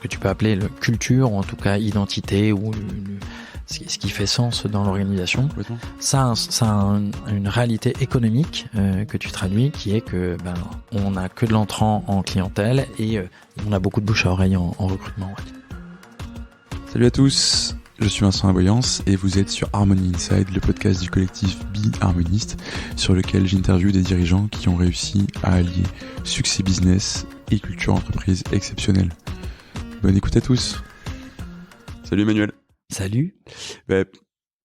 que tu peux appeler culture, ou en tout cas identité, ou ce qui fait sens dans l'organisation. Ça a une réalité économique que tu traduis, qui est que on n'a que de l'entrant en clientèle et on a beaucoup de bouche à oreille en recrutement. Ouais. Salut à tous, je suis Vincent Aboyance et vous êtes sur Harmony Inside, le podcast du collectif Be Harmoniste, sur lequel j'interviewe des dirigeants qui ont réussi à allier succès business et culture entreprise exceptionnelle. Bonne écoute à tous. Salut Emmanuel. Salut.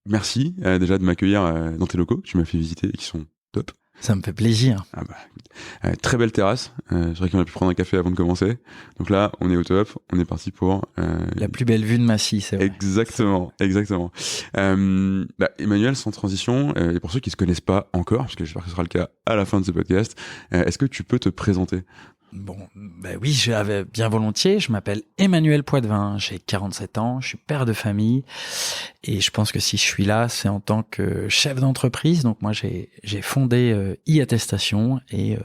Merci déjà de m'accueillir dans tes locaux, tu m'as fait visiter et qui sont top. Ça me fait plaisir. Très belle terrasse. C'est vrai qu'on a pu prendre un café avant de commencer. Donc là, on est au top. On est parti pour la plus belle vue de Massy, c'est vrai. Exactement. Emmanuel, sans transition, et pour ceux qui se connaissent pas encore, parce que j'espère que ce sera le cas à la fin de ce podcast, est-ce que tu peux te présenter? Oui, j'avais bien volontiers. Je m'appelle Emmanuel Poitvin, j'ai 47 ans, je suis père de famille et je pense que si je suis là, c'est en tant que chef d'entreprise. Donc moi, j'ai fondé e-attestation et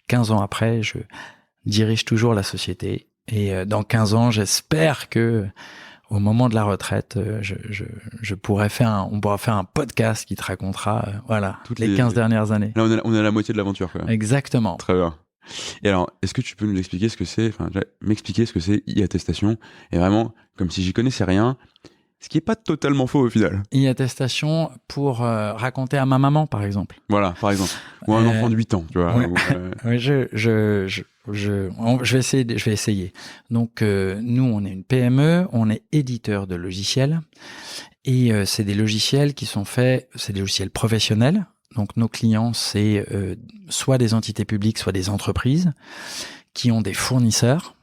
15 ans après, je dirige toujours la société. Et dans 15 ans, j'espère que au moment de la retraite, on pourra faire un podcast qui te racontera toutes les 15 dernières années. Là, on est à la moitié de l'aventure, quoi. Exactement. Très bien. Et alors, est-ce que tu peux nous expliquer m'expliquer ce que c'est e-attestation, et vraiment, comme si j'y connaissais rien, ce qui est pas totalement faux au final. E-attestation pour raconter à ma maman, par exemple. Voilà, par exemple. Ou à un enfant de 8 ans, tu vois. Ouais. Oui, je vais essayer. Donc, nous, on est une PME, on est éditeur de logiciels, et c'est des logiciels c'est des logiciels professionnels. Donc nos clients, c'est soit des entités publiques, soit des entreprises qui ont des fournisseurs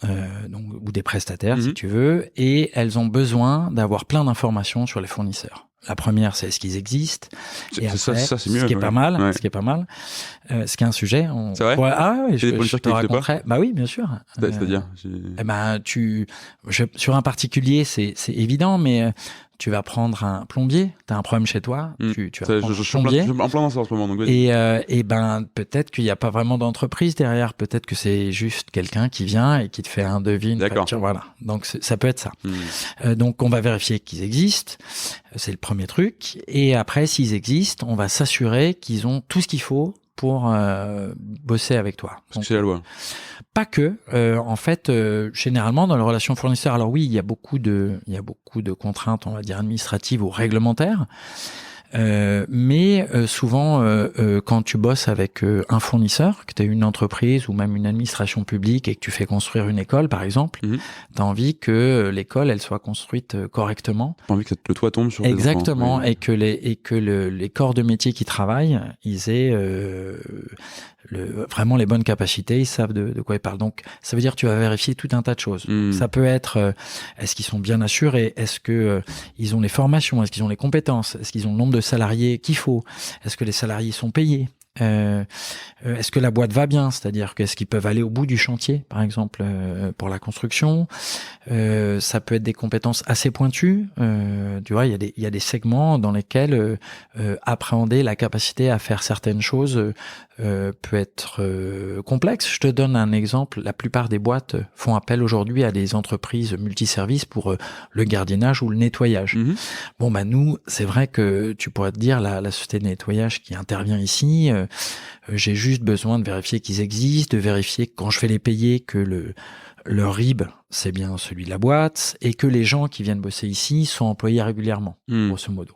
ou des prestataires, si tu veux, et elles ont besoin d'avoir plein d'informations sur les fournisseurs. La première, c'est est-ce qu'ils existent. Et après, ça, c'est mieux. Ce qui est pas mal, ce qui est un sujet. C'est vrai. Je te raconterai. Bah oui, bien sûr. C'est-à-dire. Sur un particulier, c'est évident, mais tu vas prendre un plombier, t'as un problème chez toi, tu vas prendre un plombier. Je suis en plein dans ça en ce moment. Donc et peut-être qu'il n'y a pas vraiment d'entreprise derrière, peut-être que c'est juste quelqu'un qui vient et qui te fait un devis, une facture, voilà. Donc ça peut être ça. Donc on va vérifier qu'ils existent, c'est le premier truc. Et après, s'ils existent, on va s'assurer qu'ils ont tout ce qu'il faut pour bosser avec toi. Parce que c'est la loi. Pas que, en fait, généralement dans les relations fournisseurs, alors oui, il y a beaucoup de contraintes, on va dire administratives ou réglementaires, mais souvent quand tu bosses avec un fournisseur, que tu as une entreprise ou même une administration publique et que tu fais construire une école, par exemple, tu as envie que l'école elle soit construite correctement. Tu as envie que le toit tombe sur exactement, les enfants. et que les corps de métier qui travaillent, ils aient vraiment les bonnes capacités, ils savent de quoi ils parlent. Donc, ça veut dire que tu vas vérifier tout un tas de choses. Ça peut être, est-ce qu'ils sont bien assurés? Est-ce que ils ont les formations? Est-ce qu'ils ont les compétences? Est-ce qu'ils ont le nombre de salariés qu'il faut? Est-ce que les salariés sont payés? Est-ce que la boîte va bien? C'est-à-dire qu'est-ce qu'ils peuvent aller au bout du chantier, par exemple, pour la construction? Ça peut être des compétences assez pointues. Tu vois, il y a des segments dans lesquels appréhender la capacité à faire certaines choses peut être complexe. Je te donne un exemple. La plupart des boîtes font appel aujourd'hui à des entreprises multiservices pour le gardiennage ou le nettoyage. Nous, c'est vrai que tu pourrais te dire la société de nettoyage qui intervient ici, j'ai juste besoin de vérifier qu'ils existent, de vérifier que quand je vais les payer que leur RIB, c'est bien celui de la boîte, et que les gens qui viennent bosser ici sont employés régulièrement, grosso modo.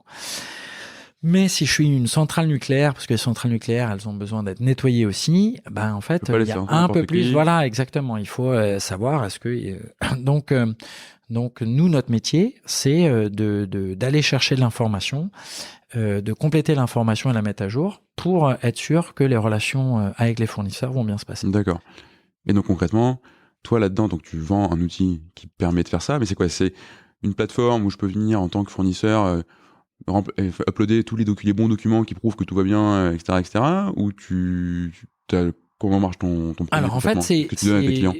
Mais si je suis une centrale nucléaire, parce que les centrales nucléaires, elles ont besoin d'être nettoyées aussi, en fait, il y a un peu plus. Voilà, exactement. Il faut savoir, est-ce que donc nous, notre métier, c'est d'aller chercher de l'information, de compléter l'information et la mettre à jour pour être sûr que les relations avec les fournisseurs vont bien se passer. D'accord. Et donc concrètement, toi là-dedans, donc tu vends un outil qui permet de faire ça, mais c'est quoi? C'est une plateforme où je peux venir en tant que fournisseur uploader tous les bons documents qui prouvent que tout va bien, etc., ou comment marche ton Alors en fait, que tu donnes à tes clients?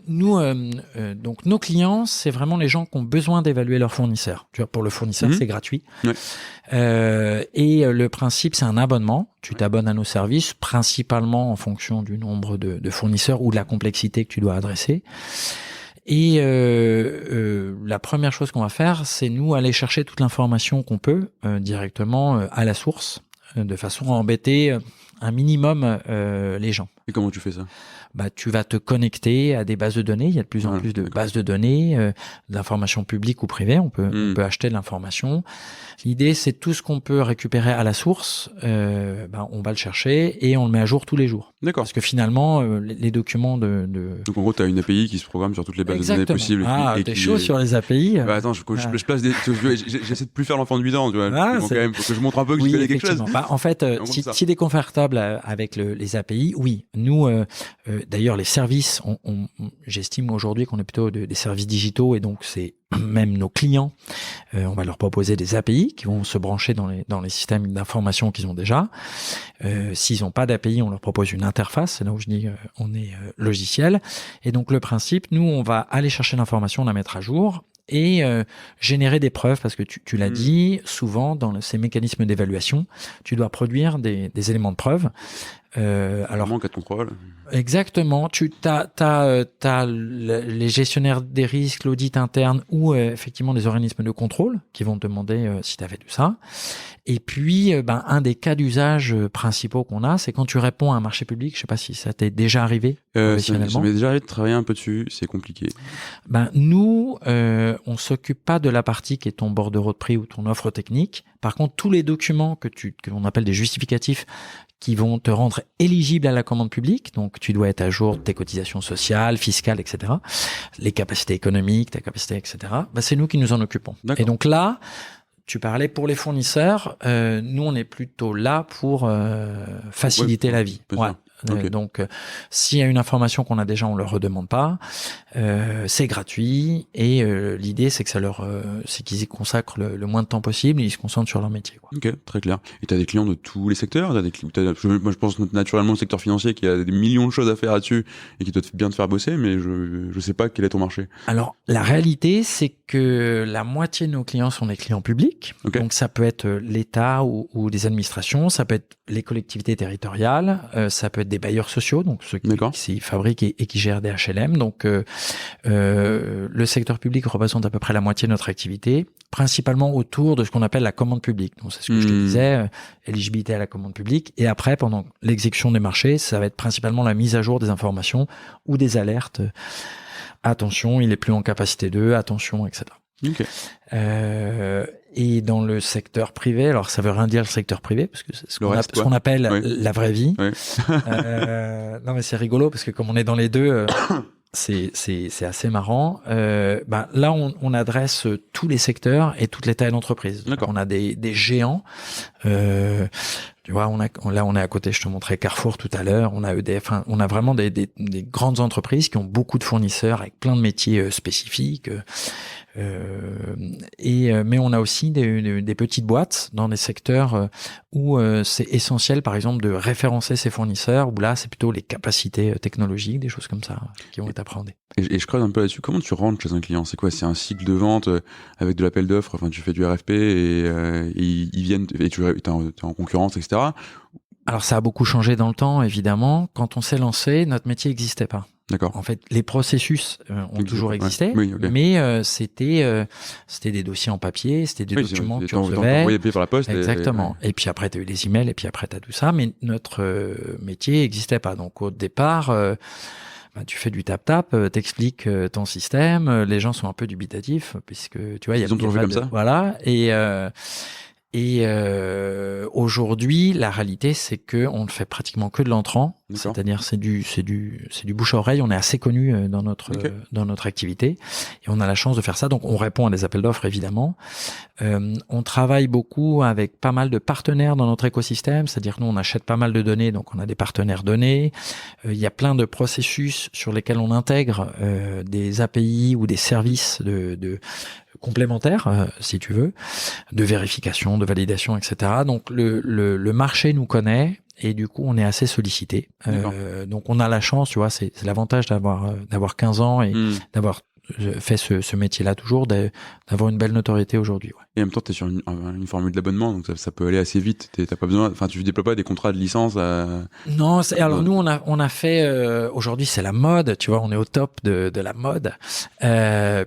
Nous, donc nos clients, c'est vraiment les gens qui ont besoin d'évaluer leur fournisseur. Tu vois, pour le fournisseur, c'est gratuit. Ouais. Et le principe, c'est un abonnement. Tu t'abonnes à nos services, principalement en fonction du nombre de fournisseurs ou de la complexité que tu dois adresser. Et la première chose qu'on va faire, c'est nous aller chercher toute l'information qu'on peut directement à la source, de façon à embêter un minimum les gens. Et comment tu fais ça ? Tu vas te connecter à des bases de données. Il y a de plus en plus de bases de données, d'informations publiques ou privées. On peut acheter de l'information. L'idée, c'est tout ce qu'on peut récupérer à la source, on va le chercher et on le met à jour tous les jours. D'accord. Parce que finalement, les documents de... Donc en gros, tu as une API qui se programme sur toutes les bases de données possibles. T'es chaud sur les API. Attends, je place des... J'essaie de plus faire l'enfant de 8 ans, tu vois. Quand même, faut que je montre un peu que je connais quelque chose. En fait, si t'es confortable avec les API, oui. Nous, d'ailleurs, les services, j'estime aujourd'hui qu'on est plutôt des services digitaux et donc c'est même nos clients, on va leur proposer des API qui vont se brancher dans les systèmes d'information qu'ils ont déjà. S'ils n'ont pas d'API, on leur propose une interface. C'est là où je dis on est logiciel. Et donc le principe, nous, on va aller chercher l'information, la mettre à jour et générer des preuves, parce que tu l'as dit, souvent dans ces mécanismes d'évaluation, tu dois produire des éléments de preuve. Alors manque à contrôle. Exactement. T'as les gestionnaires des risques, l'audit interne ou effectivement des organismes de contrôle qui vont te demander si tu avais tout ça. Et puis, un des cas d'usage principaux qu'on a, c'est quand tu réponds à un marché public. Je sais pas si ça t'est déjà arrivé professionnellement. Ça m'est déjà arrivé de travailler un peu dessus. C'est compliqué. Nous, on s'occupe pas de la partie qui est ton bordereau de prix ou ton offre technique. Par contre, tous les documents que l'on appelle des justificatifs qui vont te rendre éligible à la commande publique. Donc, tu dois être à jour de tes cotisations sociales, fiscales, etc. Les capacités économiques, ta capacité, etc. C'est nous qui nous en occupons. D'accord. Et donc là, tu parlais pour les fournisseurs. Nous, on est plutôt là pour faciliter la vie. Ouais. Okay. Donc, s'il y a une information qu'on a déjà, on ne leur redemande pas. C'est gratuit et l'idée, c'est que c'est qu'ils y consacrent le moins de temps possible et ils se concentrent sur leur métier. Quoi. Ok, très clair. Et tu as des clients de tous les secteurs. Moi, je pense naturellement au secteur financier qui a des millions de choses à faire là-dessus et qui doit bien te faire bosser, mais je sais pas quel est ton marché. Alors, la réalité, c'est que la moitié de nos clients sont des clients publics. Okay. Donc, ça peut être l'État ou des administrations, ça peut être les collectivités territoriales, ça peut être des bailleurs sociaux, donc ceux qui fabriquent et qui gèrent des HLM. Donc, le secteur public représente à peu près la moitié de notre activité, principalement autour de ce qu'on appelle la commande publique. Donc, c'est ce que je te disais, éligibilité à la commande publique. Et après, pendant l'exécution des marchés, ça va être principalement la mise à jour des informations ou des alertes. Attention, il est plus en capacité 2, attention, etc. Okay. Et dans le secteur privé, alors ça veut rien dire le secteur privé, parce que c'est ce qu'on appelle la vraie vie. Ouais. Non mais c'est rigolo, parce que comme on est dans les deux, c'est assez marrant. Là, on adresse tous les secteurs et toutes les tailles d'entreprise. On a des géants. Tu vois, on est à côté, je te montrais Carrefour tout à l'heure, on a EDF, on a vraiment des grandes entreprises qui ont beaucoup de fournisseurs avec plein de métiers spécifiques. Mais on a aussi des petites boîtes dans des secteurs où c'est essentiel, par exemple, de référencer ses fournisseurs, où là, c'est plutôt les capacités technologiques, des choses comme ça, qui vont être appréhendées. Et je creuse un peu là-dessus. Comment tu rentres chez un client ? C'est quoi ? C'est un cycle de vente avec de l'appel d'offres. Enfin, tu fais du RFP et ils viennent et tu es en concurrence, etc. Alors, ça a beaucoup changé dans le temps, évidemment. Quand on s'est lancé, notre métier n'existait pas. D'accord. En fait, les processus ont toujours existé, mais c'était des dossiers en papier, c'était des documents que tu recevais. Envoyé par la poste. Exactement. Et puis après, tu as eu les emails, et puis après, tu as tout ça, mais notre métier n'existait pas. Donc, au départ, tu fais du tap-tap, t'expliques ton système, les gens sont un peu dubitatifs, puisque, tu vois, ils ont toujours fait comme ça. Voilà. Et aujourd'hui, la réalité, c'est que on ne fait pratiquement que de l'entrant. D'accord. C'est-à-dire c'est du bouche à oreille. On est assez connu dans notre activité et on a la chance de faire ça. Donc on répond à des appels d'offres évidemment. On travaille beaucoup avec pas mal de partenaires dans notre écosystème. C'est-à-dire que nous on achète pas mal de données, donc on a des partenaires données. Il y a plein de processus sur lesquels on intègre des API ou des services de complémentaires, si tu veux, de vérification, de validation, etc. Donc le marché nous connaît et du coup on est assez sollicité. Donc on a la chance, tu vois, c'est l'avantage d'avoir 15 ans et d'avoir fait ce métier-là toujours, d'avoir une belle notoriété aujourd'hui. Ouais. Et en même temps, tu es sur une formule d'abonnement, donc ça peut aller assez vite. T'as pas besoin, enfin, tu déploies pas des contrats de licence Non, alors nous, on a fait, aujourd'hui, c'est la mode, tu vois, on est au top de la mode,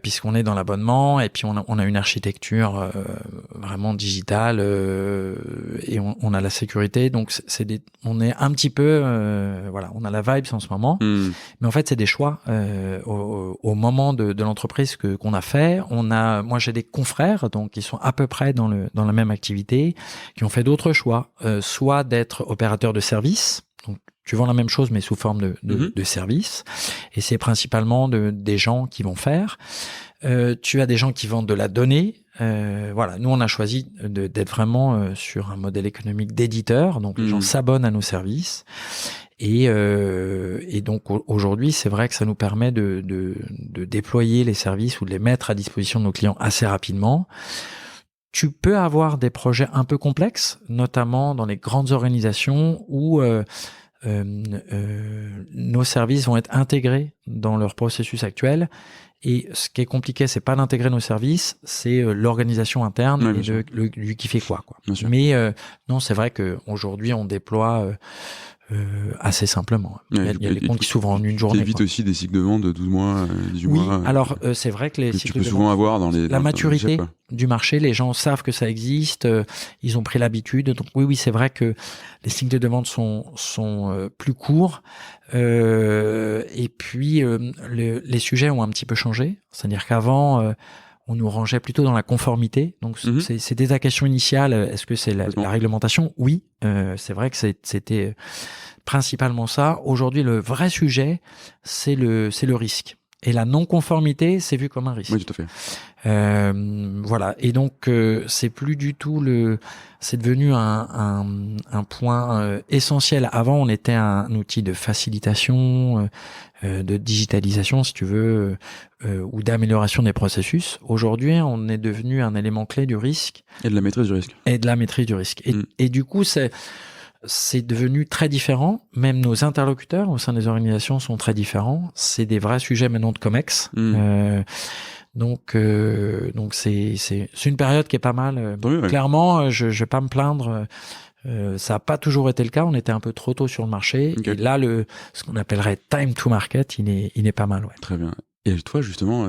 puisqu'on est dans l'abonnement, et puis on a une architecture vraiment digitale, et on a la sécurité, donc on est un petit peu, voilà, on a la vibes en ce moment, mais en fait, c'est des choix au moment de l'entreprise qu'on a fait. Moi, j'ai des confrères, donc qui sont à peu près dans la même activité, qui ont fait d'autres choix, soit d'être opérateurs de service. Donc, tu vends la même chose mais sous forme de service, et c'est principalement des gens qui vont faire. Tu as des gens qui vendent de la donnée. Voilà, nous on a choisi d'être vraiment sur un modèle économique d'éditeur, donc les gens s'abonnent à nos services. Et donc aujourd'hui, c'est vrai que ça nous permet de déployer les services ou de les mettre à disposition de nos clients assez rapidement. Tu peux avoir des projets un peu complexes, notamment dans les grandes organisations où nos services vont être intégrés dans leur processus actuel. Et ce qui est compliqué, c'est pas d'intégrer nos services, c'est l'organisation interne et lui qui fait quoi. Mais non, c'est vrai qu'aujourd'hui, on déploie assez simplement. Il y a des comptes qui s'ouvrent en une journée. T'évites aussi des cycles de vente de 12 mois, 18 mois. Oui, alors c'est vrai que les cycles tu peux souvent avoir dans la maturité du marché, les gens savent que ça existe, ils ont pris l'habitude. Donc oui, c'est vrai que les cycles de vente sont plus courts. Et puis les sujets ont un petit peu changé. C'est-à-dire qu'avant, on nous rangeait plutôt dans la conformité. Donc, c'était ta question initiale. Est-ce que c'est la réglementation ? Oui, c'est vrai que c'était principalement ça. Aujourd'hui, le vrai sujet, c'est le risque. Et la non-conformité, c'est vu comme un risque. Oui, tout à fait. Voilà. Et donc, c'est plus du tout c'est devenu un point essentiel. Avant, on était un outil de facilitation, de digitalisation, si tu veux, ou d'amélioration des processus. Aujourd'hui, on est devenu un élément clé du risque. Et de la maîtrise du risque. Et du coup, c'est devenu très différent. Même nos interlocuteurs au sein des organisations sont très différents. C'est des vrais sujets maintenant de COMEX. Donc c'est une période qui est pas mal. Clairement, je vais pas me plaindre. Ça a pas toujours été le cas. On était un peu trop tôt sur le marché. Okay. Et là, ce qu'on appellerait time to market, il est pas mal. Ouais. Très bien. Et toi, justement,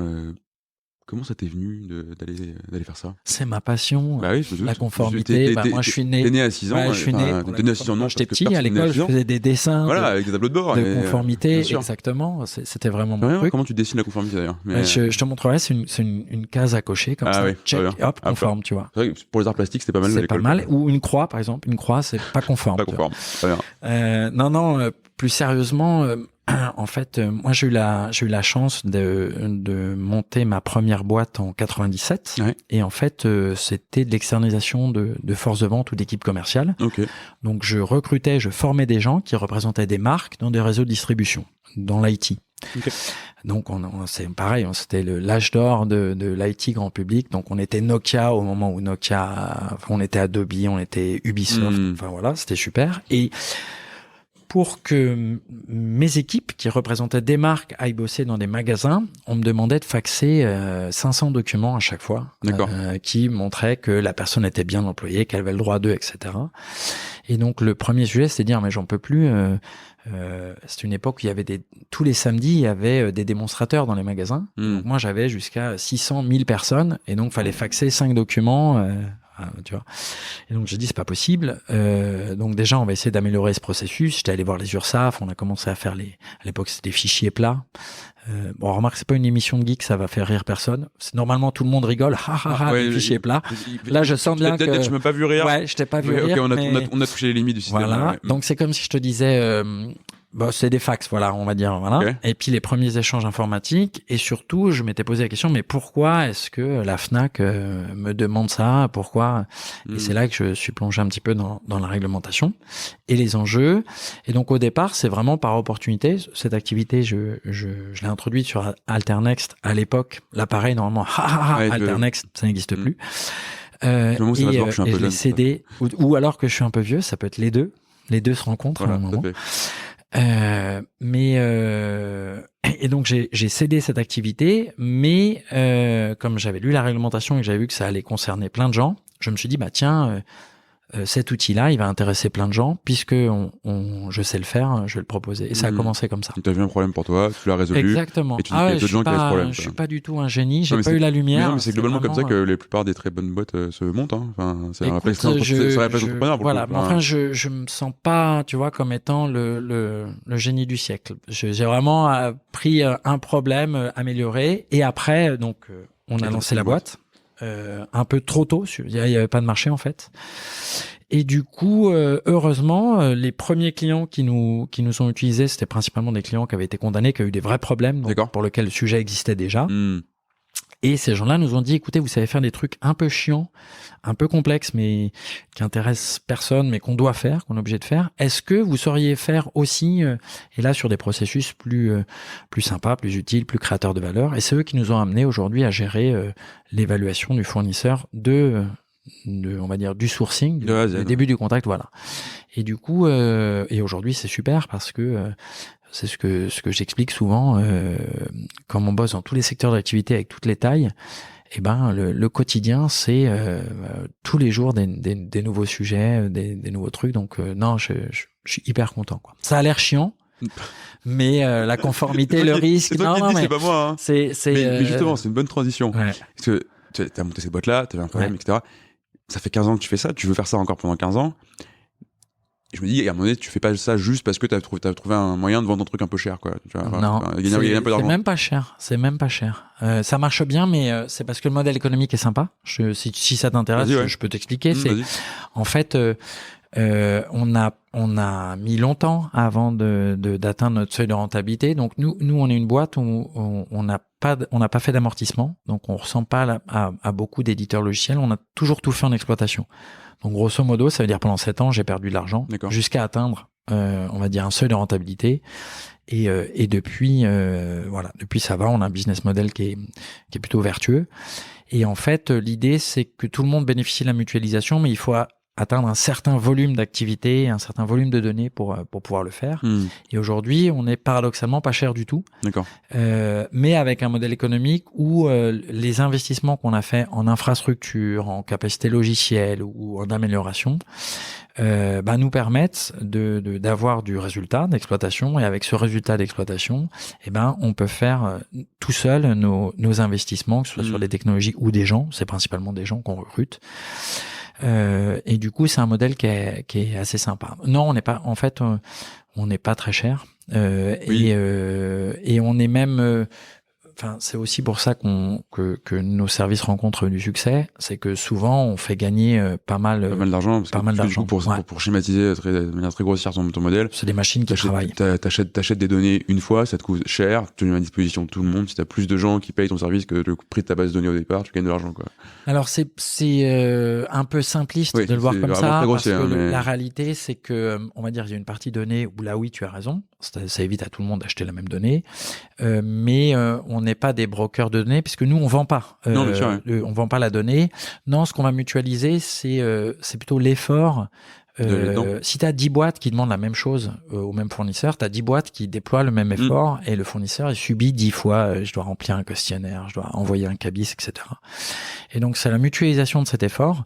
comment ça t'est venu d'aller faire ça ? C'est ma passion, bah oui, la conformité. Moi, je suis né. T'es né à 6 ans. Ouais, je suis né. T'es né à 6 ans, non ? J'étais petit à l'école, je faisais des dessins. Voilà, avec des tableaux de bord. De conformité, exactement. C'était vraiment mon truc. Comment tu dessines la conformité d'ailleurs ? Je te montrerai, c'est une case à cocher comme ça. Check, hop, conforme, tu vois. C'est vrai que pour les arts plastiques, c'était pas mal. C'est pas mal. Ou une croix, par exemple. Une croix, c'est pas conforme. Pas conforme. Très bien. Non, plus sérieusement. En fait, moi j'ai eu la chance de monter ma première boîte en 97, et en fait c'était de l'externalisation de force de vente ou d'équipe commerciale. Okay. Donc je formais des gens qui représentaient des marques dans des réseaux de distribution, dans l'IT. Okay. Donc c'est pareil, c'était l'âge d'or de l'IT grand public. Donc on était Nokia au moment où on était Adobe, on était Ubisoft. Enfin voilà, c'était super. Et pour que mes équipes qui représentaient des marques aillent bosser dans des magasins, on me demandait de faxer 500 documents à chaque fois, qui montraient que la personne était bien employée, qu'elle avait le droit d'eux, etc. Et donc le premier sujet, c'était de dire mais j'en peux plus. C'est une époque où il y avait tous les samedis, il y avait des démonstrateurs dans les magasins. Donc moi j'avais jusqu'à 600 000 personnes, et donc fallait faxer 5 documents. Tu vois. Et donc j'ai dit c'est pas possible. Donc déjà on va essayer d'améliorer ce processus. J'étais allé voir les URSAF, on a commencé à faire à l'époque c'était des fichiers plats. Bon, remarque, c'est pas une émission de geek, ça va faire rire personne. Normalement tout le monde rigole, les fichiers plats. Là je sens bien que je m'ai pas vu rire. Ouais, je t'ai pas vu rire. On a touché les limites du système. Voilà. Donc c'est comme si je te disais c'est des fax, voilà, on va dire, voilà. Okay. Et puis les premiers échanges informatiques, et surtout, je m'étais posé la question, mais pourquoi est-ce que la Fnac me demande ça ? Pourquoi ? Et c'est là que je suis plongé un petit peu dans la réglementation et les enjeux. Et donc au départ, c'est vraiment par opportunité. Cette activité, je l'ai introduite sur Alternext à l'époque. L'appareil, normalement, Alternext, ça n'existe plus. Et je l'ai cédé, ou alors que je suis un peu vieux, ça peut être les deux. Les deux se rencontrent à un moment. Et donc j'ai cédé cette activité, mais comme j'avais lu la réglementation et que j'avais vu que ça allait concerner plein de gens, je me suis dit cet outil-là, il va intéresser plein de gens puisque je sais le faire, je vais le proposer. Et ça a commencé comme ça. Tu as vu un problème pour toi, tu l'as résolu. Exactement. Et tu dis qu'il y a d'autres gens qui ont ce problème. Je suis pas du tout un génie, j'ai pas eu la lumière. Non, mais c'est globalement comme ça que la plupart des très bonnes boîtes se montent. Hein. Enfin, c'est un réflexe entrepreneur. Voilà, mais enfin, je me sens pas, tu vois, comme étant le génie du siècle. J'ai vraiment pris un problème amélioré et après, donc, on a lancé la boîte. Un peu trop tôt, il y avait pas de marché en fait. Et du coup, heureusement, les premiers clients qui nous ont utilisés, c'était principalement des clients qui avaient été condamnés, qui avaient eu des vrais problèmes, donc, pour lesquels le sujet existait déjà. Et ces gens-là nous ont dit, écoutez, vous savez faire des trucs un peu chiants, un peu complexes, mais qui intéressent personne, mais qu'on doit faire, qu'on est obligé de faire. Est-ce que vous sauriez faire aussi, et là sur des processus plus sympas, plus utiles, plus créateurs de valeur. Et c'est eux qui nous ont amenés aujourd'hui à gérer l'évaluation du fournisseur on va dire du sourcing, du début du contact, voilà. Et du coup, et aujourd'hui c'est super parce que c'est ce que j'explique souvent quand on bosse dans tous les secteurs d'activité avec toutes les tailles. Et ben le quotidien c'est tous les jours des nouveaux sujets, des nouveaux trucs. Donc non, je suis hyper content quoi. Ça a l'air chiant. Mais la conformité, le risque, c'est mais pas moi. Hein. Mais justement, c'est une bonne transition. Ouais. Parce que tu as monté cette boîte-là, tu avais un problème, etc. Ça fait 15 ans que tu fais ça, tu veux faire ça encore pendant 15 ans. Et je me dis, à un moment donné, tu fais pas ça juste parce que t'as trouvé un moyen de vendre un truc un peu cher, quoi. Tu vois, non, gagner un peu d'argent. C'est même pas cher. Ça marche bien, mais c'est parce que le modèle économique est sympa. Si ça t'intéresse, je peux t'expliquer. En fait, on a mis longtemps avant d'atteindre notre seuil de rentabilité. Donc nous, on est une boîte où on n'a pas fait d'amortissement. Donc on ressemble pas à beaucoup d'éditeurs logiciels. On a toujours tout fait en exploitation. Donc grosso modo, ça veut dire pendant 7 ans, j'ai perdu de l'argent jusqu'à atteindre, on va dire un seuil de rentabilité. Et depuis, depuis ça va. On a un business model qui est plutôt vertueux. Et en fait, l'idée c'est que tout le monde bénéficie de la mutualisation, mais il faut atteindre un certain volume d'activité, un certain volume de données pour pouvoir le faire. Et aujourd'hui, on est paradoxalement pas cher du tout. D'accord. Mais avec un modèle économique où les investissements qu'on a fait en infrastructure, en capacité logicielle ou en amélioration, nous permettent d'avoir du résultat d'exploitation. Et avec ce résultat d'exploitation, on peut faire tout seul nos investissements, que ce soit sur des technologies ou des gens. C'est principalement des gens qu'on recrute. Et du coup, c'est un modèle qui est assez sympa. Non, on n'est pas, en fait, on n'est pas très cher. Et on est même, c'est aussi pour ça que nos services rencontrent du succès. C'est que souvent, on fait gagner pas mal d'argent. Du coup, pour schématiser de manière très grossière ton modèle. C'est des machines qui travaillent. T'achètes des données une fois, ça te coûte cher, tu mets à disposition de tout le monde. Si t'as plus de gens qui payent ton service que le prix de ta base de données au départ, tu gagnes de l'argent, quoi. Alors, c'est un peu simpliste de le voir comme ça. Parce que la réalité, c'est que, on va dire, il y a une partie donnée où là, oui, tu as raison. Ça évite à tout le monde d'acheter la même donnée. Mais on n'est pas des brokers de données puisque nous on vend pas. Non, bien sûr, on vend pas la donnée. Non, ce qu'on va mutualiser, c'est plutôt l'effort. Si tu as 10 boîtes qui demandent la même chose au même fournisseur, tu as 10 boîtes qui déploient le même effort et le fournisseur il subit 10 fois je dois remplir un questionnaire, je dois envoyer un cabis, etc. Et donc c'est la mutualisation de cet effort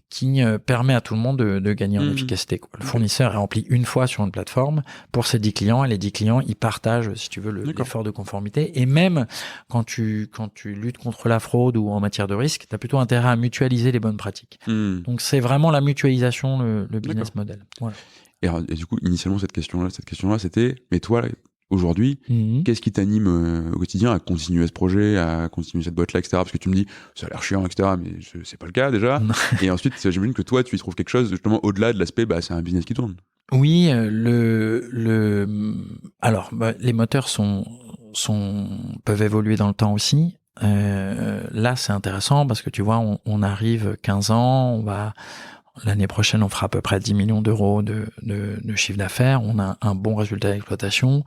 qui permet à tout le monde de gagner en efficacité. Le fournisseur est rempli une fois sur une plateforme pour ses 10 clients et les 10 clients, ils partagent, si tu veux, l'effort de conformité. Et même quand tu luttes contre la fraude ou en matière de risque, tu as plutôt intérêt à mutualiser les bonnes pratiques. Donc c'est vraiment la mutualisation, le business model. Voilà. Et du coup, initialement, cette question-là, c'était, mais toi, aujourd'hui, qu'est-ce qui t'anime au quotidien à continuer ce projet, à continuer cette boîte-là, etc. Parce que tu me dis, ça a l'air chiant, etc. Mais c'est pas le cas déjà. Et ensuite, j'imagine que toi, tu y trouves quelque chose justement au-delà de l'aspect, c'est un business qui tourne. Oui, alors, les moteurs peuvent évoluer dans le temps aussi. Là, c'est intéressant parce que tu vois, on arrive 15 ans, l'année prochaine, on fera à peu près 10 millions d'euros de chiffre d'affaires. On a un bon résultat d'exploitation.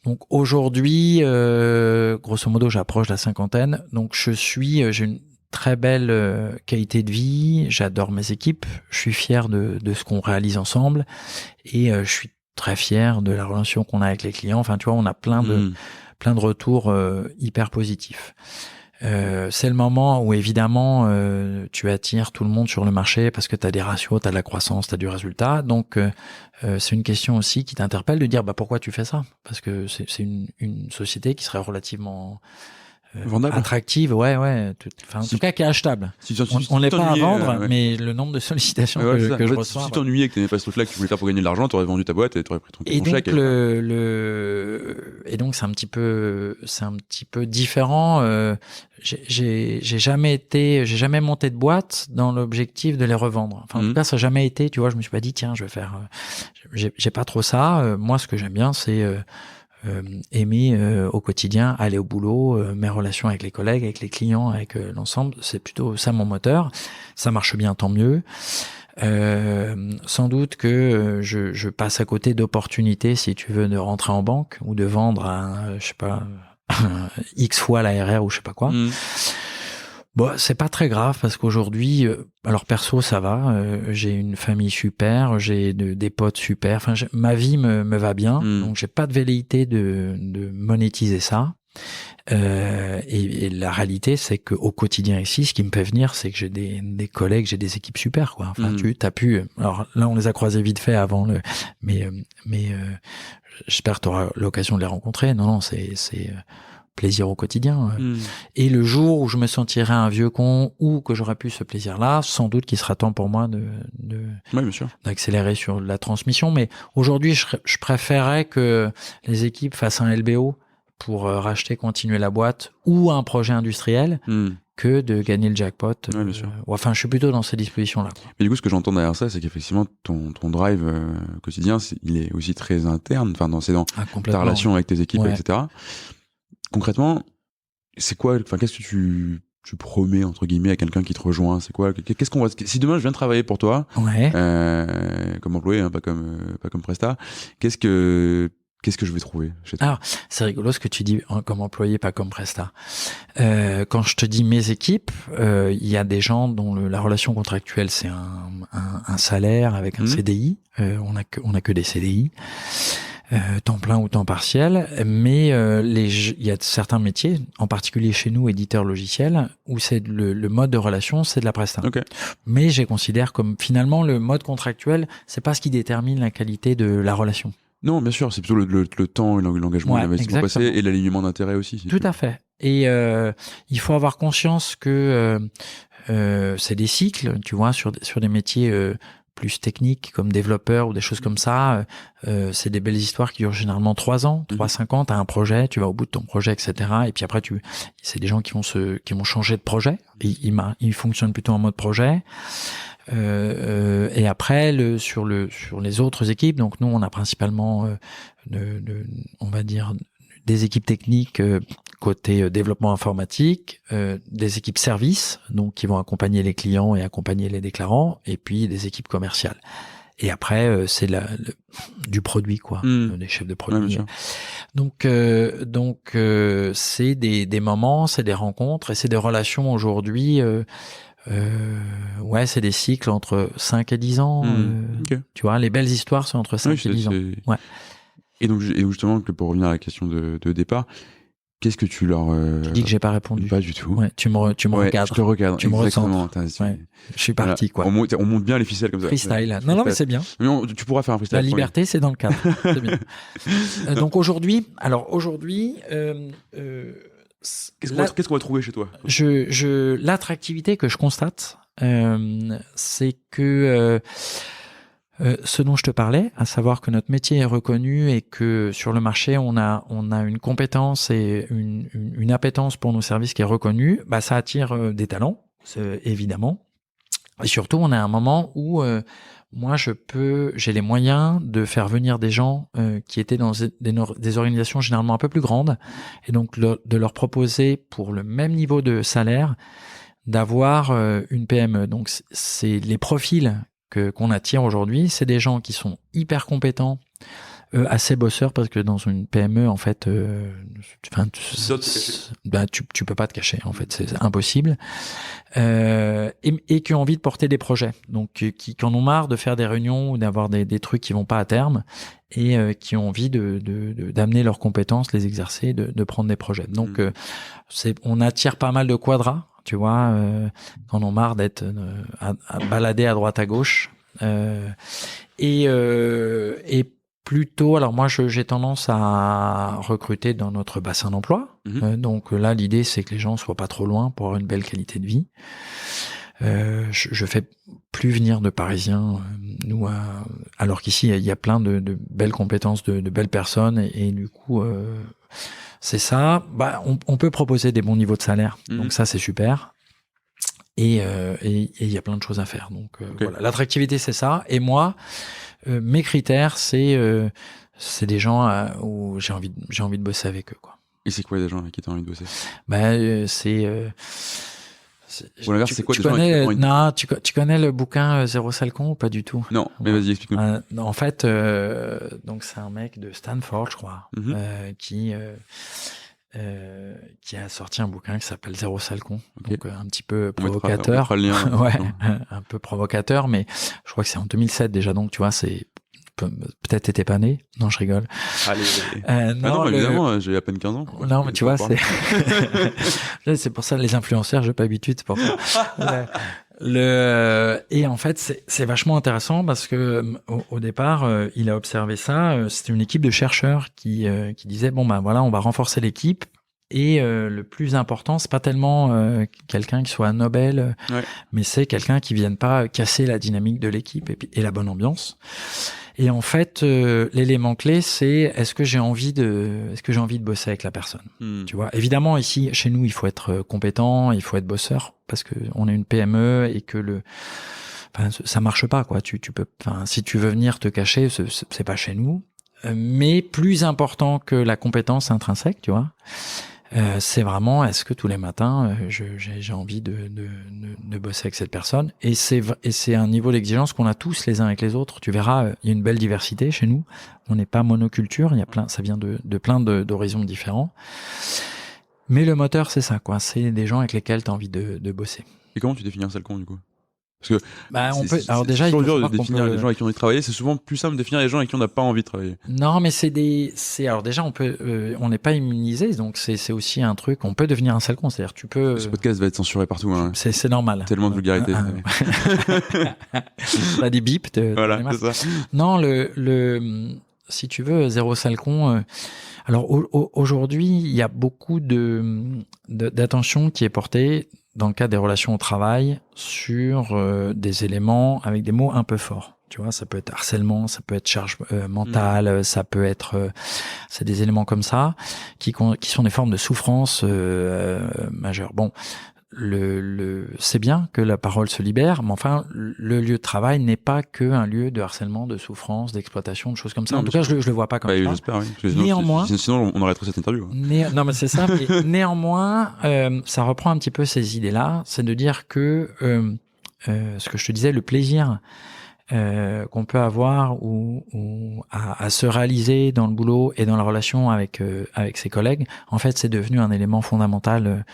Donc aujourd'hui, grosso modo, j'approche la 50aine. Donc j'ai une très belle qualité de vie. J'adore mes équipes. Je suis fier de ce qu'on réalise ensemble. Et je suis très fiers de la relation qu'on a avec les clients. Enfin, tu vois, on a plein de retours hyper positifs. C'est le moment où évidemment tu attires tout le monde sur le marché parce que tu as des ratios, tu as de la croissance, tu as du résultat. Donc c'est une question aussi qui t'interpelle de dire pourquoi tu fais ça? Parce que c'est une société qui serait relativement attractive, en tout cas qui est achetable. On n'est pas à vendre, mais le nombre de sollicitations que je reçois. Si tu t'ennuyais et que tu n'aimais pas ce truc-là, que tu voulais faire pour gagner de l'argent, tu aurais vendu ta boîte et tu aurais pris ton chèque. Et donc c'est un petit peu différent. J'ai jamais monté de boîte dans l'objectif de les revendre. Enfin, en tout cas, ça n'a jamais été. Tu vois, je me suis pas dit tiens, je vais faire. J'ai pas trop ça. Moi, ce que j'aime bien, c'est aimer au quotidien, aller au boulot, mes relations avec les collègues, avec les clients, avec l'ensemble, c'est plutôt ça mon moteur. Ça marche bien, tant mieux. Sans doute que je passe à côté d'opportunités, si tu veux, de rentrer en banque ou de vendre à, je sais pas, X fois l'ARR ou je sais pas quoi. Bon, c'est pas très grave parce qu'aujourd'hui, alors perso ça va, j'ai une famille super, j'ai des potes super, enfin ma vie me va bien, donc j'ai pas de velléité de monétiser ça. Et la réalité, c'est que au quotidien ici, ce qui me fait venir, c'est que j'ai des collègues, j'ai des équipes super, quoi. Enfin, t'as pu. Alors là, on les a croisés vite fait avant mais j'espère que t'auras l'occasion de les rencontrer. Non, c'est plaisir au quotidien. Et le jour où je me sentirai un vieux con ou que j'aurai pu ce plaisir-là, sans doute qu'il sera temps pour moi d'accélérer sur la transmission. Mais aujourd'hui, je préférerais que les équipes fassent un LBO pour racheter, continuer la boîte ou un projet industriel que de gagner le jackpot. Enfin, je suis plutôt dans ces dispositions-là. Mais du coup, ce que j'entends derrière ça, c'est qu'effectivement, ton drive quotidien, il est aussi très interne. Enfin, c'est dans ta relation avec tes équipes, etc. Concrètement, c'est quoi, enfin, qu'est-ce que tu promets, entre guillemets, à quelqu'un qui te rejoint? C'est quoi, qu'est-ce qu'on va, si demain je viens travailler pour toi, comme employé, hein, pas comme prestat, qu'est-ce que je vais trouver chez toi? Alors, c'est rigolo ce que tu dis, comme employé, pas comme prestat. Quand je te dis mes équipes, il y a des gens dont la relation contractuelle, c'est un salaire avec un CDI. On a que des CDI. Temps plein ou temps partiel, mais il y a certains métiers, en particulier chez nous, éditeurs logiciels, où c'est le mode de relation, c'est de la presta. Mais je considère comme finalement le mode contractuel, c'est pas ce qui détermine la qualité de la relation. Non, bien sûr, c'est plutôt le temps et l'engagement, l'investissement passé et l'alignement d'intérêts aussi. Tout à fait. Et il faut avoir conscience que c'est des cycles, tu vois, sur des métiers plus techniques comme développeur ou des choses comme ça, c'est des belles histoires qui durent généralement 3 ans, 3-5 ans, t'as un projet, tu vas au bout de ton projet, etc. Et puis après, c'est des gens qui vont changer de projet, ils fonctionnent plutôt en mode projet. Et après, sur les autres équipes, donc nous, on a principalement, on va dire, des équipes techniques côté développement informatique, des équipes services, donc qui vont accompagner les clients et accompagner les déclarants, et puis des équipes commerciales. Et après, c'est du produit, quoi, des chefs de produit. Donc, c'est des moments, c'est des rencontres, et c'est des relations aujourd'hui. C'est des cycles entre 5 et 10 ans. Tu vois, les belles histoires sont entre 5 et 10 ans. Ouais. Et donc, justement, pour revenir à la question de départ, qu'est-ce que tu leur... Tu dis que j'ai pas répondu. Pas du tout. Ouais, tu me recadres. Je te recadre. Tu me recentres. Je suis parti, quoi. On monte bien les ficelles comme ça. Freestyle. Non, mais c'est bien. Mais tu pourras faire un freestyle. La liberté, c'est dans le cadre. C'est bien. Donc aujourd'hui, qu'est-ce qu'on va trouver chez toi? L'attractivité que je constate, c'est que ce dont je te parlais, à savoir que notre métier est reconnu et que sur le marché on a une compétence et une appétence pour nos services qui est reconnue, ça attire des talents, évidemment. Et surtout, on a un moment où moi j'ai les moyens de faire venir des gens qui étaient dans des organisations généralement un peu plus grandes, et donc de leur proposer pour le même niveau de salaire d'avoir une PME. Donc c'est les profils qu'on attire aujourd'hui, c'est des gens qui sont hyper compétents, Assez bosseur parce que dans une PME, en fait, tu peux pas te cacher. En fait, c'est impossible. Et qui ont envie de porter des projets, donc qui en ont marre de faire des réunions ou d'avoir des trucs qui vont pas à terme, et qui ont envie d'amener leurs compétences, les exercer, de prendre des projets. Donc on attire pas mal de quadras, tu vois, quand on a marre d'être à balader à droite à gauche, et plutôt, alors moi j'ai tendance à recruter dans notre bassin d'emploi. Donc là l'idée c'est que les gens soient pas trop loin pour avoir une belle qualité de vie. Je fais plus venir de Parisiens, nous, alors qu'ici il y a plein de belles compétences, de belles personnes, et du coup c'est ça. Bah on peut proposer des bons niveaux de salaire, donc ça c'est super. Et il y a plein de choses à faire. Donc voilà, l'attractivité c'est ça. Et moi, mes critères c'est des gens où j'ai envie de bosser avec eux, quoi. Et c'est quoi des gens avec qui tu as envie de bosser? Ou l'inverse, c'est quoi des gens avec qui tu as envie de... Non, tu connais le bouquin Zéro sale con ou pas du tout? Non, mais vas-y, explique-nous. En fait, donc c'est un mec de Stanford, je crois, qui a sorti un bouquin qui s'appelle Zéro sale con. Donc un petit peu provocateur. On mettra le lien, ouais, un peu provocateur, mais je crois que c'est en 2007 déjà, donc tu vois, c'est peut-être t'étais pas né. Non, je rigole. Allez. Non, évidemment, j'ai à peine 15 ans. Non, mais tu vois, c'est pour ça les influenceurs, j'ai pas l'habitude, c'est pour ça. Et en fait, c'est vachement intéressant parce que au départ, il a observé ça. C'était une équipe de chercheurs qui disait bon ben voilà, on va renforcer l'équipe. Et le plus important, c'est pas tellement quelqu'un qui soit un Nobel, mais c'est quelqu'un qui vienne pas casser la dynamique de l'équipe et la bonne ambiance. Et en fait, l'élément clé, c'est est-ce que j'ai envie de bosser avec la personne. Tu vois, évidemment ici chez nous, il faut être compétent, il faut être bosseur parce que on est une PME et que ça marche pas, quoi. Tu peux, si tu veux venir te cacher, c'est pas chez nous. Mais plus important que la compétence intrinsèque, tu vois. C'est vraiment est-ce que tous les matins j'ai envie de bosser avec cette personne, et c'est un niveau d'exigence qu'on a tous les uns avec les autres. Tu verras, il y a une belle diversité chez nous, on n'est pas monoculture, il y a plein, ça vient de plein d'horizons différents, mais le moteur c'est ça, quoi, c'est des gens avec lesquels tu as envie de bosser. Et comment tu définis un sale con, du coup? Parce que alors déjà, il faut dur de définir les gens avec qui on a envie de travailler. C'est souvent plus simple de définir les gens avec qui on n'a pas envie de travailler. Non, mais alors déjà, on n'est pas immunisé, donc c'est aussi un truc. On peut devenir un sale con, c'est-à-dire tu peux. Ce podcast va être censuré partout. Hein. C'est normal. Tellement de vulgarité. T'as des bips. Voilà, c'est ça. Non, si tu veux, Zéro sale con. Alors aujourd'hui, il y a beaucoup d'attention qui est portée dans le cadre des relations au travail sur des éléments avec des mots un peu forts. Tu vois, ça peut être harcèlement, ça peut être charge mentale, ça peut être, c'est des éléments comme ça qui sont des formes de souffrance majeure. Bon, c'est bien que la parole se libère, mais enfin, le lieu de travail n'est pas que un lieu de harcèlement, de souffrance, d'exploitation, de choses comme ça. Non, en tout cas, je le vois pas comme ça. J'espère, oui. Néanmoins, sinon, on arrêterait cette interview. Non, mais c'est ça. Mais néanmoins, ça reprend un petit peu ces idées-là. C'est de dire que ce que je te disais, le plaisir qu'on peut avoir à se réaliser dans le boulot et dans la relation avec ses collègues, en fait, c'est devenu un élément fondamental.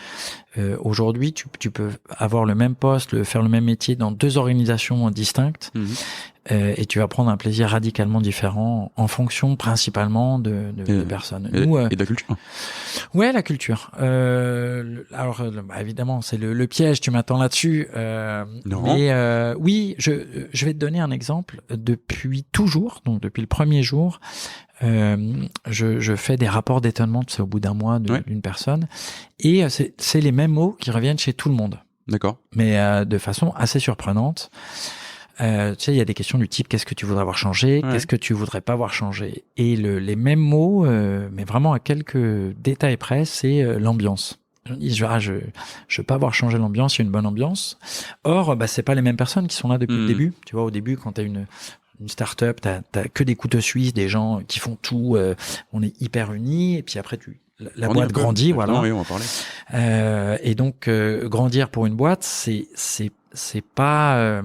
Aujourd'hui, tu peux avoir le même poste, faire le même métier dans deux organisations distinctes, et tu vas prendre un plaisir radicalement différent en fonction principalement de personnes. Et de la culture. Ouais, la culture. Alors, évidemment, c'est le piège. Tu m'attends là-dessus. Non. Mais oui, je vais te donner un exemple. Depuis toujours, donc depuis le premier jour, je fais des rapports d'étonnement, tu sais, au bout d'un mois d'une personne, et c'est les mêmes mots qui reviennent chez tout le monde. D'accord. Mais de façon assez surprenante. Tu sais, il y a des questions du type qu'est-ce que tu voudrais avoir changé, qu'est-ce que tu voudrais pas avoir changé, et les mêmes mots, mais vraiment à quelques détails près, c'est l'ambiance. Je dis, je veux pas avoir changé l'ambiance, il y a une bonne ambiance. Or, c'est pas les mêmes personnes qui sont là depuis le début. Tu vois, au début, quand t'as une start-up, t'as que des couteaux suisses, des gens qui font tout, on est hyper unis, et puis après la boîte grandit, voilà. Oui, on va parler. Et donc, grandir pour une boîte, c'est c'est pas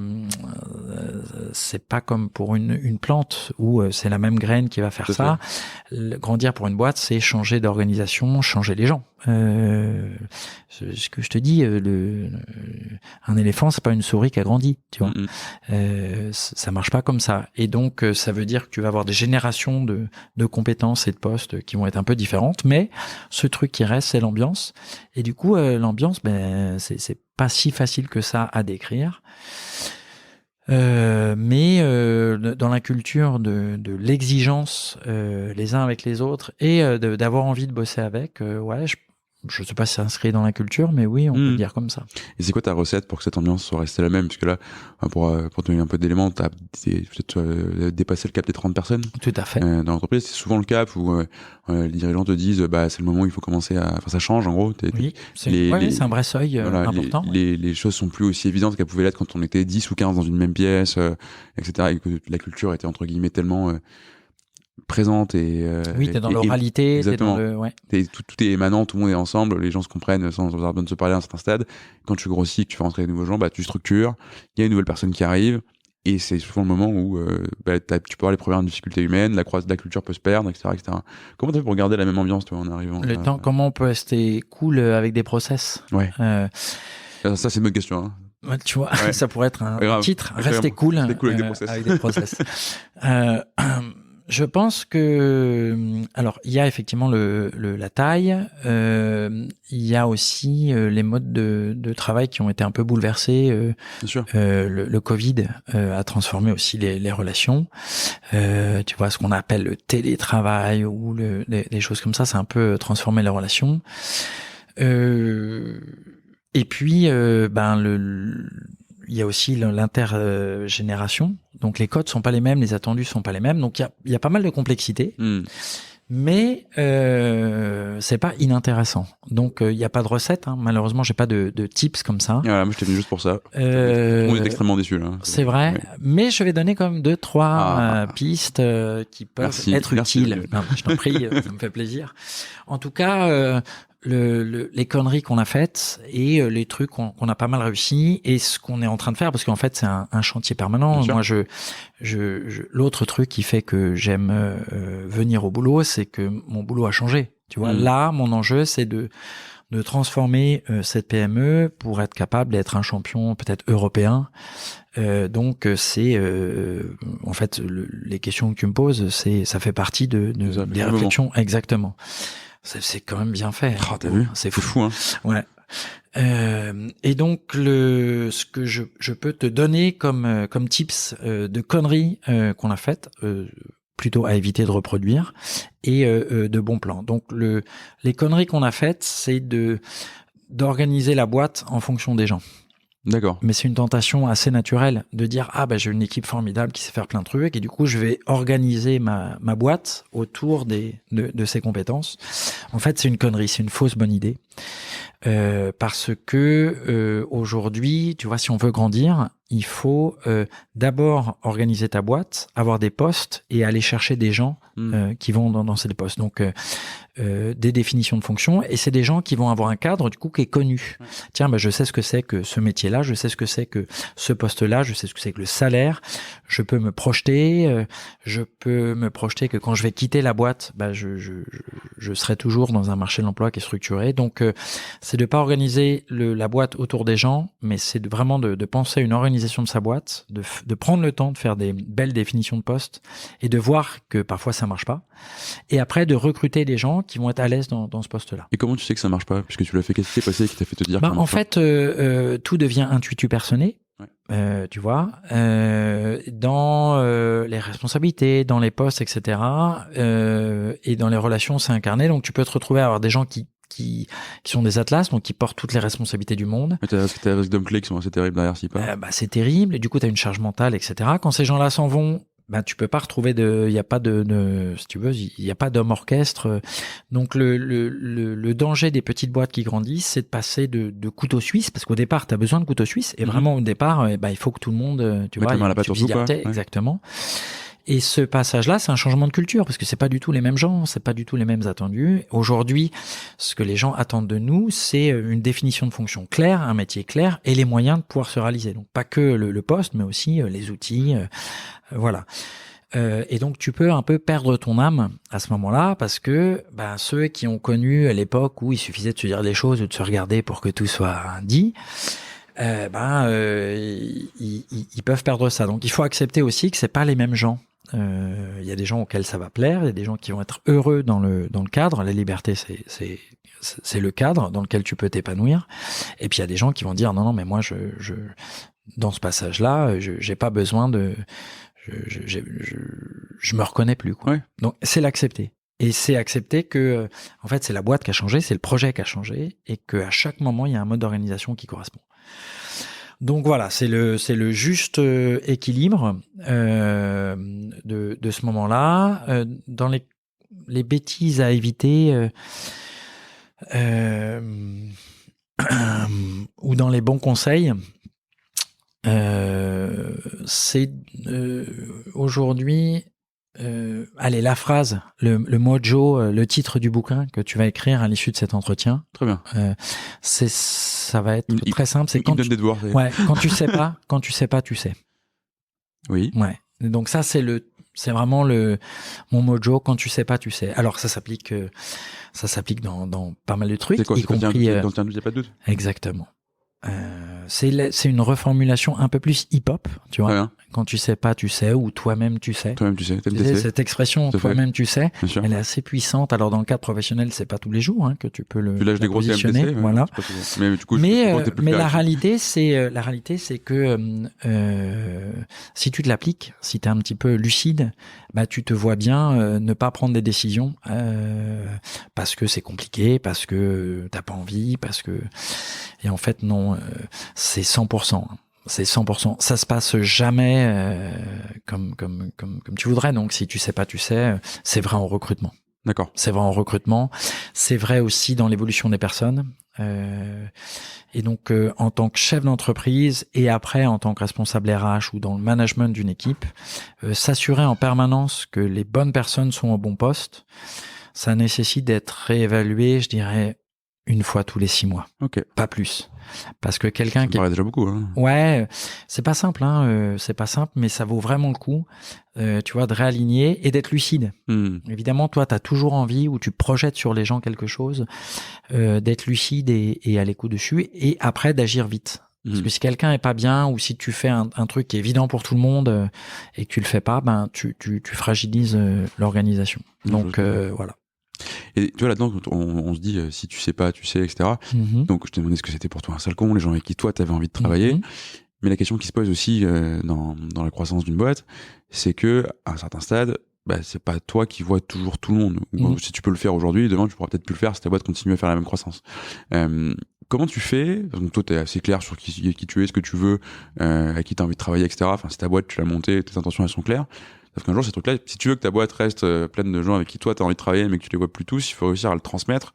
comme pour une plante où c'est la même graine qui va faire ça. Grandir pour une boîte, c'est changer d'organisation, changer les gens. Ce que je te dis, un éléphant, c'est pas une souris qui a grandi, tu vois. Ça marche pas comme ça. Et donc, ça veut dire que tu vas avoir des générations de compétences et de postes qui vont être un peu différentes, mais ce truc qui reste, c'est l'ambiance. Et du coup, l'ambiance, c'est pas si facile que ça à décrire. Mais dans la culture de l'exigence les uns avec les autres et d'avoir envie de bosser avec, je sais pas si c'est inscrit dans la culture, mais oui, on peut le dire comme ça. Et c'est quoi ta recette pour que cette ambiance soit restée la même? Parce que là, pour donner un peu d'éléments, t'as peut-être dépassé le cap des 30 personnes. Tout à fait. Dans l'entreprise, c'est souvent le cap où les dirigeants te disent, c'est le moment où il faut commencer à... Enfin, ça change, en gros. Oui, c'est un vrai seuil important. Les choses sont plus aussi évidentes qu'elles pouvaient l'être quand on était 10 ou 15 dans une même pièce, etc. Et que la culture était, entre guillemets, tellement... présente et oui, t'es dans l'oralité, t'es dans le tout est émanant, tout le monde est ensemble, les gens se comprennent sans avoir besoin de se parler à un certain stade. Quand tu grossis, que tu fais rentrer de nouveaux gens, tu structures, il y a une nouvelle personne qui arrive et c'est souvent le moment où tu peux avoir les premières difficultés humaines, la culture peut se perdre, etc. Comment tu fais pour garder la même ambiance, toi, en arrivant comment on peut rester cool avec des process? Ça, c'est une bonne question, hein. Tu vois, ça pourrait être un titre, rester cool avec des process. Je pense que, alors, il y a effectivement la taille, il y a aussi les modes de travail qui ont été un peu bouleversés. Bien sûr. Le Covid a transformé aussi les relations. Tu vois, ce qu'on appelle le télétravail ou les choses comme ça a un peu transformé les relations. Et puis, il y a aussi l'intergénération. Donc, les codes sont pas les mêmes, les attendus sont pas les mêmes. Donc, il y a pas mal de complexité. Mais c'est pas inintéressant. Donc, il y a pas de recette. Malheureusement, j'ai pas de tips comme ça. Voilà, moi, je t'ai venu juste pour ça. On est extrêmement déçus, là. C'est vrai. Oui. Mais je vais donner quand même 2-3 pistes qui peuvent être utiles. Non, je t'en prie, ça me fait plaisir. En tout cas... les conneries qu'on a faites et les trucs qu'on a pas mal réussi et ce qu'on est en train de faire parce qu'en fait c'est un chantier permanent. Moi l'autre truc qui fait que j'aime venir au boulot, c'est que mon boulot a changé. Tu vois, là mon enjeu c'est de transformer cette PME pour être capable d'être un champion peut-être européen. Donc c'est en fait les questions que tu me poses, ça fait partie des réflexions. Exactement. C'est quand même bien fait. Oh, t'as vu? C'est fou, hein. Ouais. Et donc ce que je peux te donner comme tips de conneries qu'on a faites, plutôt à éviter de reproduire, et de bons plans. Donc les conneries qu'on a faites, c'est d'organiser la boîte en fonction des gens. D'accord. Mais c'est une tentation assez naturelle de dire j'ai une équipe formidable qui sait faire plein de trucs et du coup je vais organiser ma boîte autour de ses compétences. En fait, c'est une connerie, c'est une fausse bonne idée. Parce que aujourd'hui, tu vois, si on veut grandir, il faut d'abord organiser ta boîte, avoir des postes et aller chercher des gens qui vont dans ces postes. Donc des définitions de fonctions, et c'est des gens qui vont avoir un cadre du coup qui est connu. Ouais. Tiens, je sais ce que c'est que ce métier-là, je sais ce que c'est que ce poste-là, je sais ce que c'est que le salaire. Je peux me projeter, que quand je vais quitter la boîte, je serai toujours dans un marché de l'emploi qui est structuré. Donc c'est de pas organiser la boîte autour des gens, mais c'est vraiment de penser à une organisation de sa boîte, de prendre le temps de faire des belles définitions de poste et de voir que parfois ça marche pas. Et après de recruter des gens qui vont être à l'aise dans ce poste-là. Et comment tu sais que ça marche pas? Puisque tu l'as fait, qu'est-ce qui s'est passé qui t'a fait te dire en fait, tout devient intuitu personné. Ouais. Tu vois, dans les responsabilités, dans les postes, etc. Et dans les relations, c'est incarné. Donc, tu peux te retrouver à avoir des gens qui sont des atlas, donc qui portent toutes les responsabilités du monde. Mais t'as des risques d'hommes-clés qui sont assez terribles derrière, si pas. C'est terrible. Et du coup, t'as une charge mentale, etc. Quand ces gens-là s'en vont, tu peux pas retrouver il y a pas si tu veux, il y a pas d'homme orchestre. Donc le danger des petites boîtes qui grandissent, c'est de passer de couteau suisse, parce qu'au départ t'as besoin de couteau suisse, et vraiment au départ, il faut que tout le monde, tu vois, la patte sur tout, exactement. Et ce passage-là, c'est un changement de culture parce que c'est pas du tout les mêmes gens, c'est pas du tout les mêmes attendus. Aujourd'hui, ce que les gens attendent de nous, c'est une définition de fonction claire, un métier clair et les moyens de pouvoir se réaliser. Donc pas que le poste, mais aussi les outils, voilà. Et donc tu peux un peu perdre ton âme à ce moment-là parce que ceux qui ont connu l'époque où il suffisait de se dire des choses ou de se regarder pour que tout soit dit, ils peuvent perdre ça. Donc il faut accepter aussi que c'est pas les mêmes gens. Il y a des gens auxquels ça va plaire, il y a des gens qui vont être heureux dans le cadre. La liberté, c'est le cadre dans lequel tu peux t'épanouir. Et puis il y a des gens qui vont dire non mais moi je dans ce passage-là, j'ai pas besoin de je me reconnais plus, quoi. Ouais. Donc c'est l'accepter. Et c'est accepter que en fait c'est la boîte qui a changé, c'est le projet qui a changé et qu'à chaque moment il y a un mode d'organisation qui correspond. Donc voilà, c'est le juste équilibre de ce moment-là. Dans les bêtises à éviter ou dans les bons conseils, c'est aujourd'hui allez, la phrase, le mojo, le titre du bouquin que tu vas écrire à l'issue de cet entretien. Très bien. Ça va être très simple. C'est quand donne des devoirs. quand tu sais pas, tu sais. Oui. Ouais. Donc ça, c'est vraiment mon mojo. Quand tu sais pas, tu sais. Alors ça s'applique dans pas mal de trucs. C'est quoi, y compris dans un doute, y a pas de doute. Exactement. C'est une reformulation un peu plus hip-hop, tu vois. Ouais. Quand tu sais pas, tu sais, ou toi-même tu sais. Toi-même tu sais. Cette expression, toi-même tu sais, elle est assez puissante. Alors dans le cadre professionnel, c'est pas tous les jours que tu peux le positionner, TMTC, voilà. Mais du coup, la réalité, c'est que si tu te l'appliques, si t'es un petit peu lucide, tu te vois bien ne pas prendre des décisions parce que c'est compliqué, parce que t'as pas envie, et en fait non, c'est 100%. C'est 100%. Ça se passe jamais comme tu voudrais. Donc, si tu sais pas, tu sais. C'est vrai en recrutement. D'accord. C'est vrai en recrutement. C'est vrai aussi dans l'évolution des personnes. Et donc, en tant que chef d'entreprise et après en tant que responsable RH ou dans le management d'une équipe, s'assurer en permanence que les bonnes personnes sont au bon poste, ça nécessite d'être réévalué, je dirais, une fois tous les 6 mois. Ok. Pas plus. Parce que quelqu'un qui paraît déjà beaucoup. Hein. Ouais, c'est pas simple, c'est pas simple, mais ça vaut vraiment le coup, tu vois, de réaligner et d'être lucide. Évidemment, toi, t'as toujours envie ou tu projettes sur les gens quelque chose, d'être lucide et à l'écoute dessus, et après d'agir vite. Parce que si quelqu'un est pas bien ou si tu fais un truc qui est évident pour tout le monde et que tu le fais pas, tu fragilises l'organisation. Donc voilà. Et tu vois, là-dedans, on se dit, si tu sais pas, tu sais, etc. Donc, je te demandais ce que c'était pour toi un sale con, les gens avec qui toi, t'avais envie de travailler. Mais la question qui se pose aussi dans la croissance d'une boîte, c'est que à un certain stade, c'est pas toi qui vois toujours tout le monde. Ou si tu peux le faire aujourd'hui, demain, tu pourras peut-être plus le faire si ta boîte continue à faire la même croissance. Comment tu fais? Donc, toi, t'es assez clair sur qui tu es, ce que tu veux, à qui t'as envie de travailler, etc. Enfin, si ta boîte, tu l'as montée, tes intentions, elles sont claires. Sauf qu'un jour, ces trucs-là, si tu veux que ta boîte reste pleine de gens avec qui toi, t'as envie de travailler, mais que tu les vois plus tous, il faut réussir à le transmettre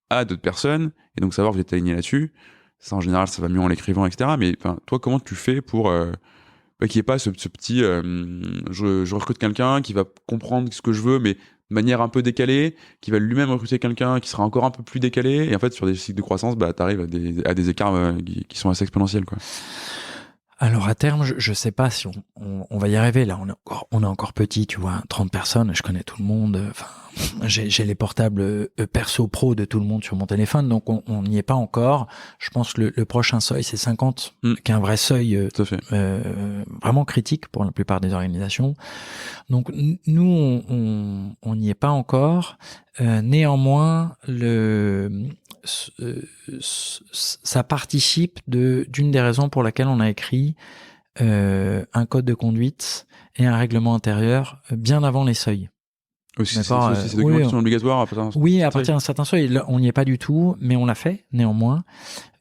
à d'autres personnes, et donc savoir que vous êtes aligné là-dessus. Ça, en général, ça va mieux en l'écrivant, etc. Mais toi, comment tu fais pour qu'il n'y ait pas ce petit... je recrute quelqu'un qui va comprendre ce que je veux, mais de manière un peu décalée, qui va lui-même recruter quelqu'un qui sera encore un peu plus décalé, et en fait, sur des cycles de croissance, t'arrives à des écarts qui sont assez exponentiels, quoi. Alors à terme, je sais pas si on va y arriver. Là, on est encore petit, tu vois, 30 personnes, je connais tout le monde. Enfin, j'ai les portables perso pro de tout le monde sur mon téléphone, donc on n'y est pas encore. Je pense que le prochain seuil, c'est 50, qui est un vrai seuil vraiment critique pour la plupart des organisations. Donc nous, on n'y est pas encore. Néanmoins, ça participe d'une des raisons pour laquelle on a écrit un code de conduite et un règlement intérieur bien avant les seuils. C'est des documents qui sont obligatoires à partir d'un certain seuil. À partir d'un certain seuil. Là, on n'y est pas du tout, mais on l'a fait néanmoins.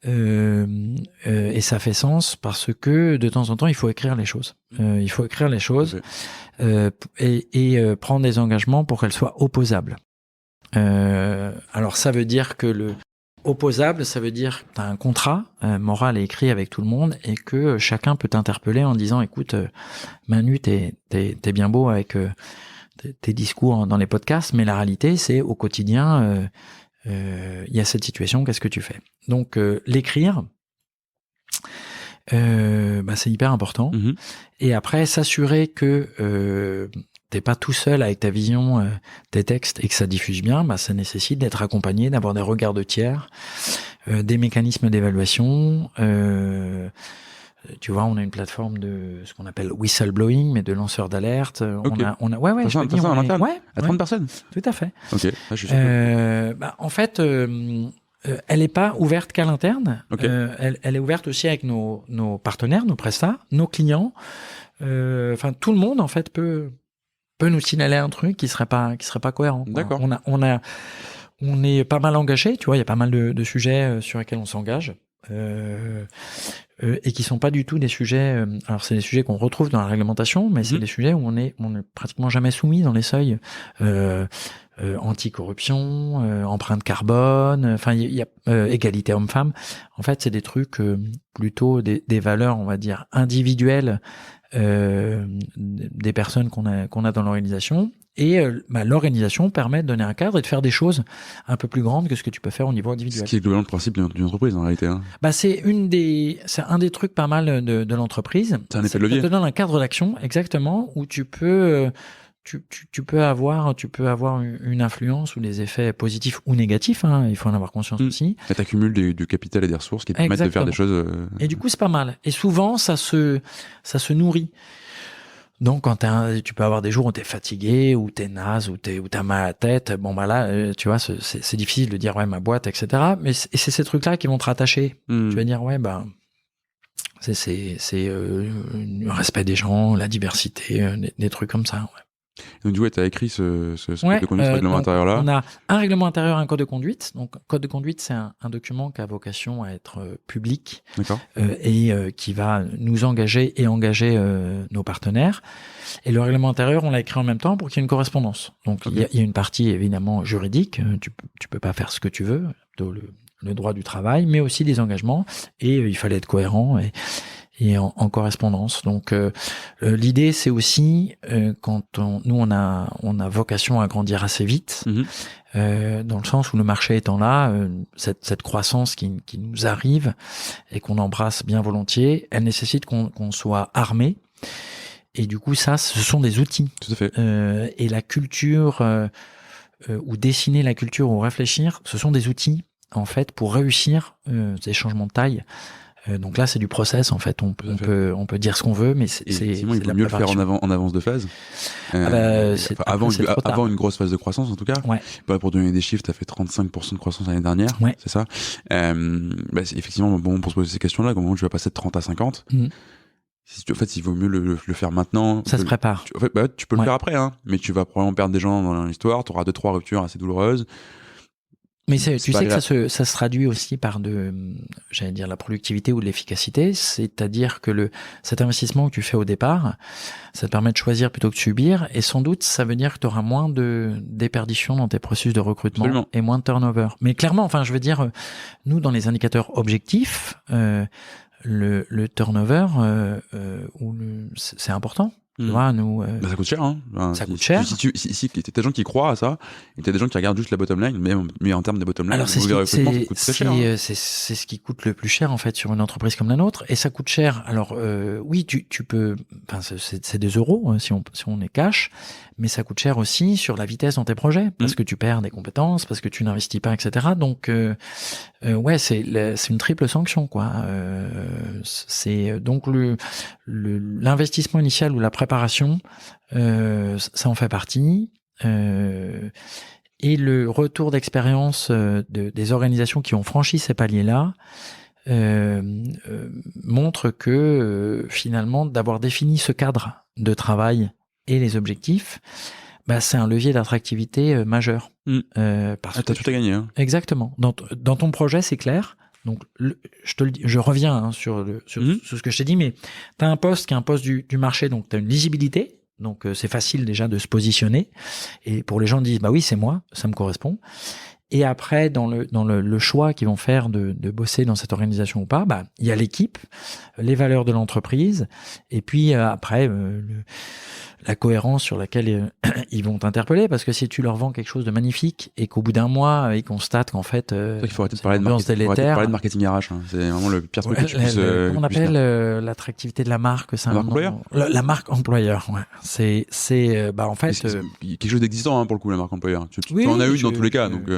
Et ça fait sens parce que de temps en temps, il faut écrire les choses. Il faut écrire les choses et prendre des engagements pour qu'elles soient opposables. Alors ça veut dire que opposable, ça veut dire que tu as un contrat moral et écrit avec tout le monde et que chacun peut t'interpeller en disant écoute, Manu, t'es bien beau avec tes discours dans les podcasts, mais la réalité, c'est au quotidien, il y a cette situation, qu'est-ce que tu fais? Donc, l'écrire, c'est hyper important. Et après, s'assurer que t'es pas tout seul avec ta vision, tes textes, et que ça diffuse bien, ça nécessite d'être accompagné, d'avoir des regards de tiers, des mécanismes d'évaluation. Tu vois, on a une plateforme de ce qu'on appelle whistleblowing, mais de lanceurs d'alerte. Okay. Ouais, ça en interne, à 30 personnes. Tout à fait. Ok. Je suis en fait, elle n'est pas ouverte qu'à l'interne. Okay. Elle est ouverte aussi avec nos partenaires, nos prestats, nos clients. Enfin, tout le monde en fait peut nous signaler un truc qui serait pas cohérent. D'accord. On est pas mal engagé. Tu vois, il y a pas mal de sujets sur lesquels on s'engage. Et qui sont pas du tout des sujets. Alors c'est des sujets qu'on retrouve dans la réglementation, mais c'est des sujets où on est pratiquement jamais soumis dans les seuils. Anticorruption, empreinte carbone, enfin il y a égalité homme-femme. En fait, c'est des trucs plutôt des valeurs, on va dire individuelles des personnes qu'on a dans l'organisation. Et l'organisation permet de donner un cadre et de faire des choses un peu plus grandes que ce que tu peux faire au niveau individuel. Ce qui est globalement le principe d'une entreprise en réalité. Hein. C'est un des trucs pas mal de l'entreprise. C'est un effet de levier. Ça te donne un cadre d'action exactement où tu peux avoir une influence ou des effets positifs ou négatifs. Hein, il faut en avoir conscience aussi. Et t'accumules du capital et des ressources qui te permettent de faire des choses. Et du coup, c'est pas mal. Et souvent, ça se nourrit. Donc, quand tu peux avoir des jours où t'es fatigué, où t'es naze, où t'as mal à la tête, là, tu vois, c'est difficile de dire, ouais, ma boîte, etc. Mais c'est ces trucs-là qui vont te rattacher. Tu vas dire, ouais, c'est le respect des gens, la diversité, des trucs comme ça, ouais. Donc du coup, tu as écrit ce code de conduite, ce règlement intérieur-là. On a un règlement intérieur, un code de conduite. Donc, code de conduite, c'est un document qui a vocation à être public et qui va nous engager et engager nos partenaires. Et le règlement intérieur, on l'a écrit en même temps pour qu'il y ait une correspondance. Donc, il y a une partie évidemment juridique. Tu peux pas faire ce que tu veux, le droit du travail, mais aussi des engagements. Et il fallait être cohérent et en correspondance. Donc l'idée c'est aussi quand on a vocation à grandir assez vite, dans le sens où le marché étant là, cette croissance qui nous arrive et qu'on embrasse bien volontiers, elle nécessite qu'on soit armé. Et du coup ce sont des outils. Tout à fait. Et la culture ou dessiner la culture ou réfléchir, ce sont des outils en fait pour réussir ces changements de taille. Donc là, c'est du process en fait. On peut dire ce qu'on veut, mais il vaut mieux le faire en avance de phase. Avant une grosse phase de croissance en tout cas. Ouais. Pour donner des chiffres, tu as fait 35% de croissance l'année dernière, c'est ça. Effectivement, pour se poser ces questions-là, comment tu vas passer de 30 à 50 En fait, il vaut mieux le faire maintenant. Ça se prépare. Tu peux le faire après, hein, mais tu vas probablement perdre des gens dans l'histoire. Tu auras 2-3 ruptures assez douloureuses. Mais tu sais que ça se traduit aussi par la productivité ou de l'efficacité, c'est-à-dire que cet investissement que tu fais au départ, ça te permet de choisir plutôt que de subir, et sans doute ça veut dire que tu auras moins de déperditions dans tes processus de recrutement. Absolument. Et moins de turnover. Mais clairement, enfin, je veux dire, nous dans les indicateurs objectifs, le turnover, c'est important. Tu vois, nous, ça coûte cher, hein. Ça coûte cher. Si t'as des gens qui croient à ça, et t'as des gens qui regardent juste la bottom line, mais en termes de bottom line, alors c'est ce qui coûte le plus cher en fait sur une entreprise comme la nôtre, et ça coûte cher. Alors oui, tu peux, enfin c'est des euros si on est cash, mais ça coûte cher aussi sur la vitesse dans tes projets, parce que tu perds des compétences, parce que tu n'investis pas, etc. Donc c'est une triple sanction quoi. C'est donc l'investissement initial ou la préparation, ça en fait partie. Et le retour d'expérience des organisations qui ont franchi ces paliers-là montre que finalement, d'avoir défini ce cadre de travail et les objectifs, c'est un levier d'attractivité majeur. T'as tout à gagner. Hein. Exactement. Dans ton projet, c'est clair. Donc, je reviens sur ce que je t'ai dit, mais tu as un poste qui est un poste du marché, donc tu as une lisibilité, donc c'est facile déjà de se positionner, et pour les gens disent, bah oui, c'est moi, ça me correspond, Et après, dans le choix qu'ils vont faire de bosser dans cette organisation ou pas, il y a l'équipe, les valeurs de l'entreprise, et puis après la cohérence sur laquelle ils vont t'interpeller, parce que si tu leur vends quelque chose de magnifique et qu'au bout d'un mois ils constatent qu'en fait il faut arrêter de parler de marketing RH, hein. C'est vraiment le pire truc que tu puisses. On appelle l'attractivité de la marque, c'est la marque employeur. La marque employeur, ouais. C'est en fait c'est quelque chose d'existant, hein, pour le coup, la marque employeur. Tu en as eu dans tous les cas, donc.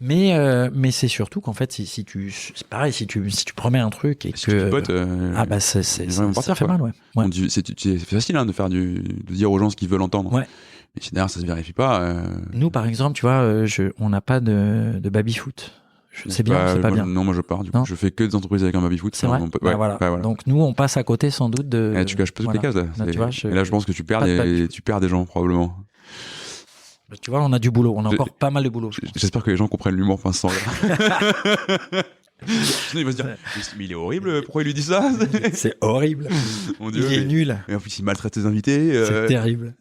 Mais c'est surtout qu'en fait, c'est pareil, si tu promets un truc et que ça fait mal, ouais. C'est facile, hein, de dire aux gens ce qu'ils veulent entendre. Ouais. Mais si derrière ça se vérifie pas. Nous, par exemple, tu vois, on n'a pas de baby-foot. C'est bien, c'est pas bien. Non, moi je pars. Du coup, je fais que des entreprises avec un baby-foot. C'est vrai. Voilà. Donc nous, on passe à côté sans doute de. Tu caches pas toutes les cases là. Tu vois, et là, je pense que tu perds des gens probablement. Tu vois, on a du boulot, on a encore pas mal de boulot. J'espère que les gens comprennent l'humour pince là. Sinon, il va se dire, mais il est horrible, pourquoi il lui dit ça? C'est horrible. Mon Dieu, il est nul. Et en plus, il maltraite ses invités. C'est terrible.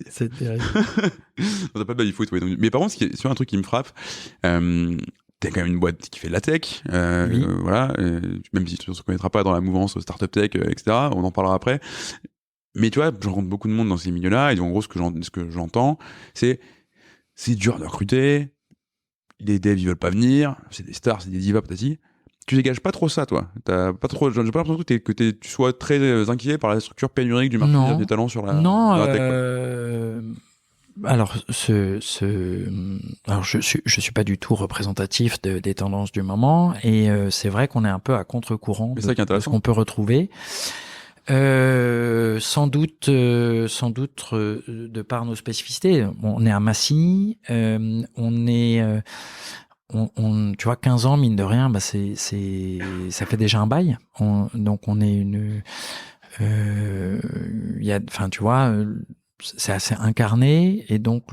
On n'a pas de baby-foot, ouais. Donc, mais par contre, c'est un truc qui me frappe. T'es quand même une boîte qui fait de la tech, oui. Voilà. Même si tu ne se reconnaîtra pas dans la mouvance startup tech, etc. On en parlera après. Mais tu vois, je rencontre beaucoup de monde dans ces milieux-là, et en gros, ce que j'entends, c'est dur de recruter, les devs ils veulent pas venir, c'est des stars, c'est des divas, patati. Tu dégages pas trop ça, toi. T'as pas trop, j'ai pas l'impression que tu sois très inquiet par la structure pénurique du marché des talents sur la tech. Alors, alors je suis pas du tout représentatif des tendances du moment, et c'est vrai qu'on est un peu à contre-courant de ce qu'on peut retrouver. Sans doute de par nos spécificités. Bon, on est à Massy, on est tu vois, 15 ans, mine de rien, ça fait déjà un bail. Donc on est tu vois, c'est assez incarné, et donc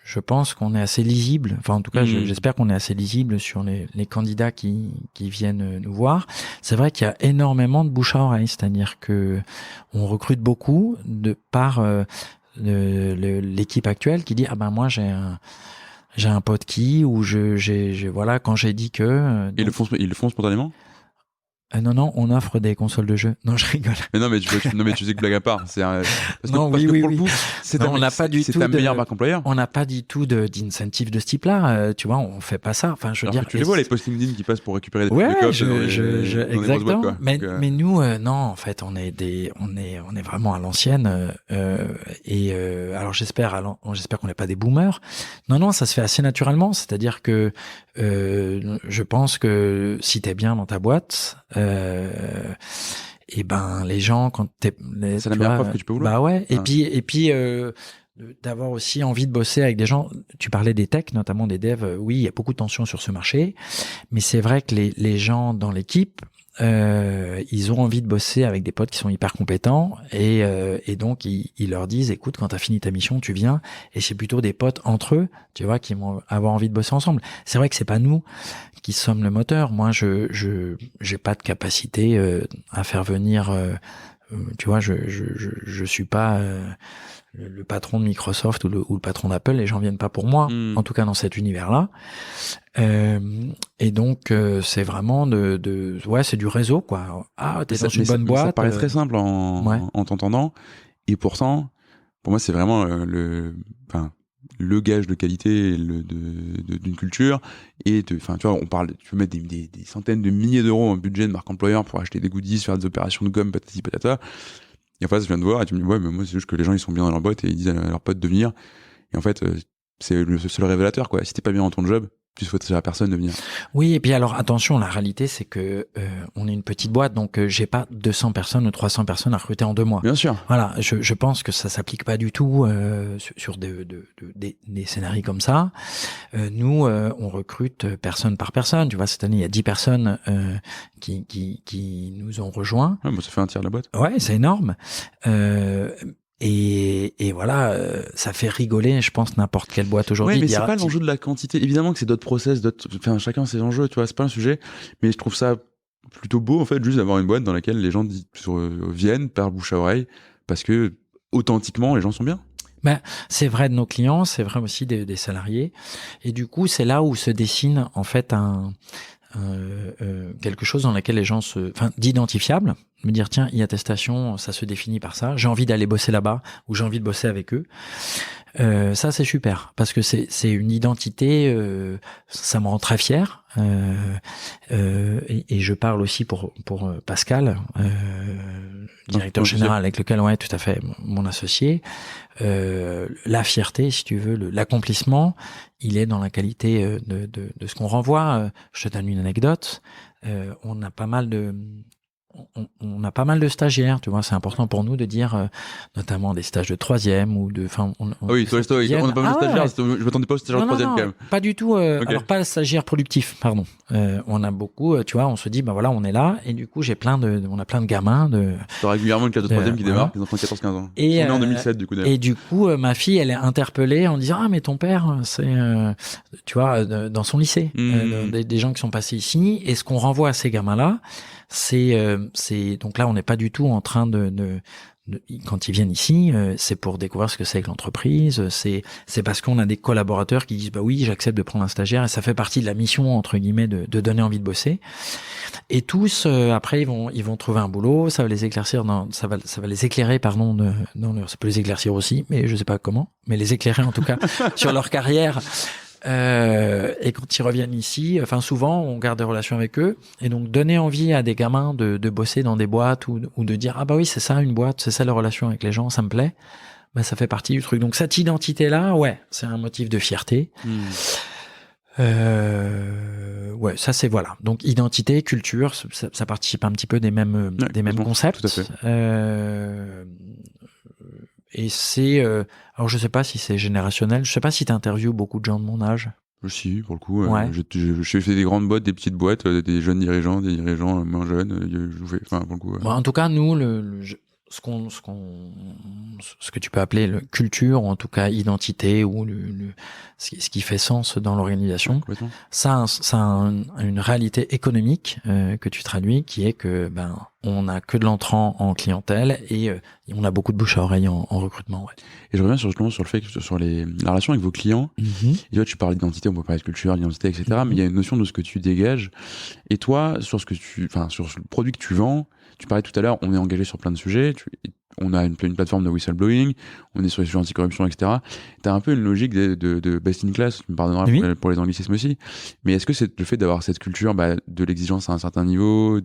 je pense qu'on est assez lisible. Enfin, en tout cas, j'espère qu'on est assez lisible sur les candidats qui viennent nous voir. C'est vrai qu'il y a énormément de bouche à oreille, c'est-à-dire que on recrute beaucoup de par l'équipe actuelle qui dit moi j'ai un pote ou voilà, quand j'ai dit que. Ils le font spontanément. Non, on offre des consoles de jeux. Non, je rigole. Mais non, mais tu sais que blague à part. C'est un meilleur marque employeur. On n'a pas du tout d'incentive de ce type-là. Tu vois, on fait pas ça. Enfin, je veux dire. Tu les vois, les posts LinkedIn qui passent pour récupérer des exactement. Boîtes, mais nous, non, en fait, on est vraiment à l'ancienne. Alors j'espère qu'on n'est pas des boomers. Non, ça se fait assez naturellement. C'est-à-dire que je pense que si t'es bien dans ta boîte, et les gens, quand c'est la meilleure preuve que tu peux vouloir. Et puis d'avoir aussi envie de bosser avec des gens. Tu parlais des techs, notamment des devs. Oui, il y a beaucoup de tensions sur ce marché, mais c'est vrai que les gens dans l'équipe, ils ont envie de bosser avec des potes qui sont hyper compétents, et donc ils leur disent, écoute, quand t'as fini ta mission, tu viens. Et c'est plutôt des potes entre eux, tu vois, qui vont avoir envie de bosser ensemble. C'est vrai que c'est pas nous qui sommes le moteur. Moi, j'ai pas de capacité à faire venir. Tu vois, je suis pas le patron de Microsoft ou le patron d'Apple. Les gens viennent pas pour moi, en tout cas dans cet univers-là. Et donc c'est vraiment c'est du réseau, quoi. T'es dans une bonne boîte. Ça paraît très simple en t'entendant, et pourtant, pour moi, c'est vraiment le gage de qualité d'une culture. Et tu vois, tu peux mettre des centaines de milliers d'euros en budget de marque employeur pour acheter des goodies, faire des opérations de gomme, patati patata. Et en face, je viens de voir et tu me dis, ouais, mais moi, c'est juste que les gens, ils sont bien dans leur boîte et ils disent à leurs potes de venir. Et en fait, c'est le seul révélateur, quoi. Si t'es pas bien dans ton job, tu souhaiterais à personne de venir. Oui, et puis alors attention, la réalité c'est que on est une petite boîte, donc j'ai pas 200 personnes ou 300 personnes à recruter en 2 mois. Bien sûr. Voilà, je pense que ça s'applique pas du tout sur des scénarios comme ça. Nous, on recrute personne par personne. Tu vois, cette année il y a 10 personnes qui nous ont rejoints. Ouais, ça fait un tiers de la boîte. Ouais, c'est énorme. Et voilà, ça fait rigoler, je pense, n'importe quelle boîte aujourd'hui. Oui, mais c'est pas l'enjeu de la quantité. Évidemment que c'est d'autres process, chacun ses enjeux, tu vois, c'est pas un sujet. Mais je trouve ça plutôt beau, en fait, juste d'avoir une boîte dans laquelle les gens viennent par bouche à oreille, parce que authentiquement, les gens sont bien. C'est vrai de nos clients, c'est vrai aussi des salariés. Et du coup, c'est là où se dessine en fait quelque chose dans lequel les gens d'identifiable, me dire tiens, e-attestation, ça se définit par ça, j'ai envie d'aller bosser là-bas ou j'ai envie de bosser avec eux. Ça c'est super parce que c'est une identité, ça me rend très fier. Et je parle aussi pour Pascal, directeur général avec lequel tout à fait mon associé. La fierté, si tu veux, l'accomplissement, il est dans la qualité de ce qu'on renvoie. Je te donne une anecdote. On a pas mal de stagiaires, tu vois, c'est important pour nous de dire, notamment des stages de troisième ou de, oui, toi, on a pas mal de stagiaires, je m'attendais pas aux stagiaires de troisième quand même. Pas du tout, okay. Alors pas le stagiaire productif, pardon. On a beaucoup, tu vois, on se dit, voilà, on est là, et du coup, on a plein de gamins T'as régulièrement une classe de troisième qui démarre, ils ont 14-15 ans. Et, on est en 2007, du coup, d'ailleurs. Et du coup, ma fille, elle est interpellée en disant, mais ton père, c'est, tu vois, dans son lycée, des gens qui sont passés ici, et ce qu'on renvoie à ces gamins-là, c'est donc là on n'est pas du tout en train de quand ils viennent ici, c'est pour découvrir ce que c'est que l'entreprise, c'est parce qu'on a des collaborateurs qui disent oui, j'accepte de prendre un stagiaire et ça fait partie de la mission entre guillemets de donner envie de bosser. Et tous après ils vont trouver un boulot, ça va les éclaircir ça va les éclairer ça peut les éclaircir aussi, mais je sais pas comment, mais les éclairer en tout cas sur leur carrière. Et quand ils reviennent ici, souvent on garde des relations avec eux, et donc donner envie à des gamins de bosser dans des boîtes ou de dire ah bah oui c'est ça une boîte, c'est ça la relation avec les gens, ça me plaît, ça fait partie du truc. Donc cette identité là, c'est un motif de fierté. Ça c'est voilà. Donc identité, culture, ça participe un petit peu des mêmes concepts. Tout à fait. Et c'est alors je sais pas si c'est générationnel, je sais pas si tu interviews beaucoup de gens de mon âge. Si, pour le coup, j'ai fait des grandes boîtes, des petites boîtes, des jeunes dirigeants, des dirigeants moins jeunes, pour le coup. En tout cas, nous, ce que tu peux appeler culture, ou en tout cas identité, ou ce qui fait sens dans l'organisation, ça a une réalité économique que tu traduis, qui est que on a que de l'entrant en clientèle et on a beaucoup de bouche à oreille en recrutement. Ouais. Et je reviens sur le fait que sur la relation avec vos clients. Et toi, tu parles d'identité, on peut parler de culture, d'identité, etc. Mais il y a une notion de ce que tu dégages. Et toi, sur le produit que tu vends, tu parlais tout à l'heure, on est engagé sur plein de sujets. On a une plateforme de whistleblowing, on est sur les sujets anticorruption, etc. Tu as un peu une logique de best in class, tu me pardonneras pour les anglicismes aussi. Mais est-ce que c'est le fait d'avoir cette culture de l'exigence à un certain niveau,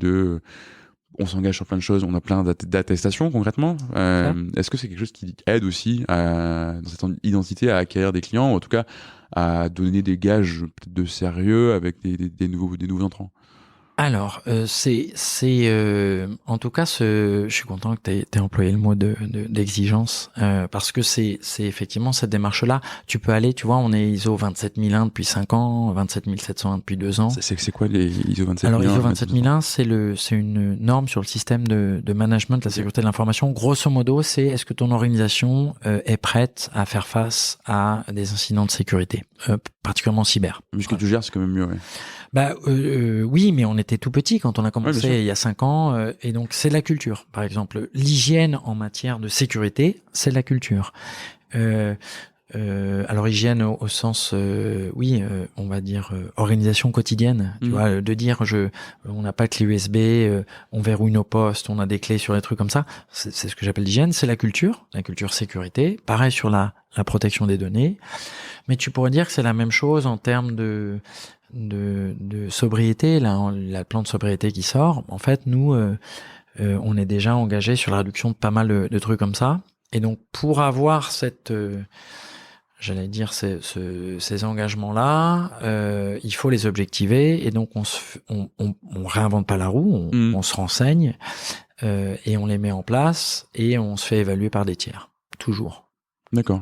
on s'engage sur plein de choses, on a plein d'attestations concrètement. Est-ce que c'est quelque chose qui aide aussi dans cette identité à acquérir des clients, ou en tout cas à donner des gages de sérieux avec des nouveaux entrants? Alors, en tout cas, je suis content que t'aies employé le mot d'exigence, parce que c'est effectivement cette démarche-là. Tu peux aller, tu vois, on est ISO 27001 depuis 5 ans, 27701 depuis 2 ans. C'est quoi les ISO 27001? Alors, ISO 27001, c'est une norme sur le système de management de la sécurité de l'information. Grosso modo, c'est est-ce que ton organisation est prête à faire face à des incidents de sécurité, particulièrement cyber. Mais ce que tu gères, c'est quand même mieux, oui, mais on était tout petit quand on a commencé il y a 5 ans, et donc c'est de la culture. Par exemple, l'hygiène en matière de sécurité, c'est de la culture. Alors hygiène au sens, on va dire organisation quotidienne. Tu vois, de dire on n'a pas de clé USB, on verrouille nos postes, on a des clés sur les trucs comme ça. C'est ce que j'appelle l'hygiène, c'est la culture sécurité. Pareil sur la protection des données. Mais tu pourrais dire que c'est la même chose en termes de sobriété, la plan de sobriété qui sort. En fait, nous, on est déjà engagé sur la réduction de pas mal de trucs comme ça. Et donc, pour avoir ces engagements-là, il faut les objectiver. Et donc, on réinvente pas la roue, on se renseigne et on les met en place et on se fait évaluer par des tiers, toujours. D'accord.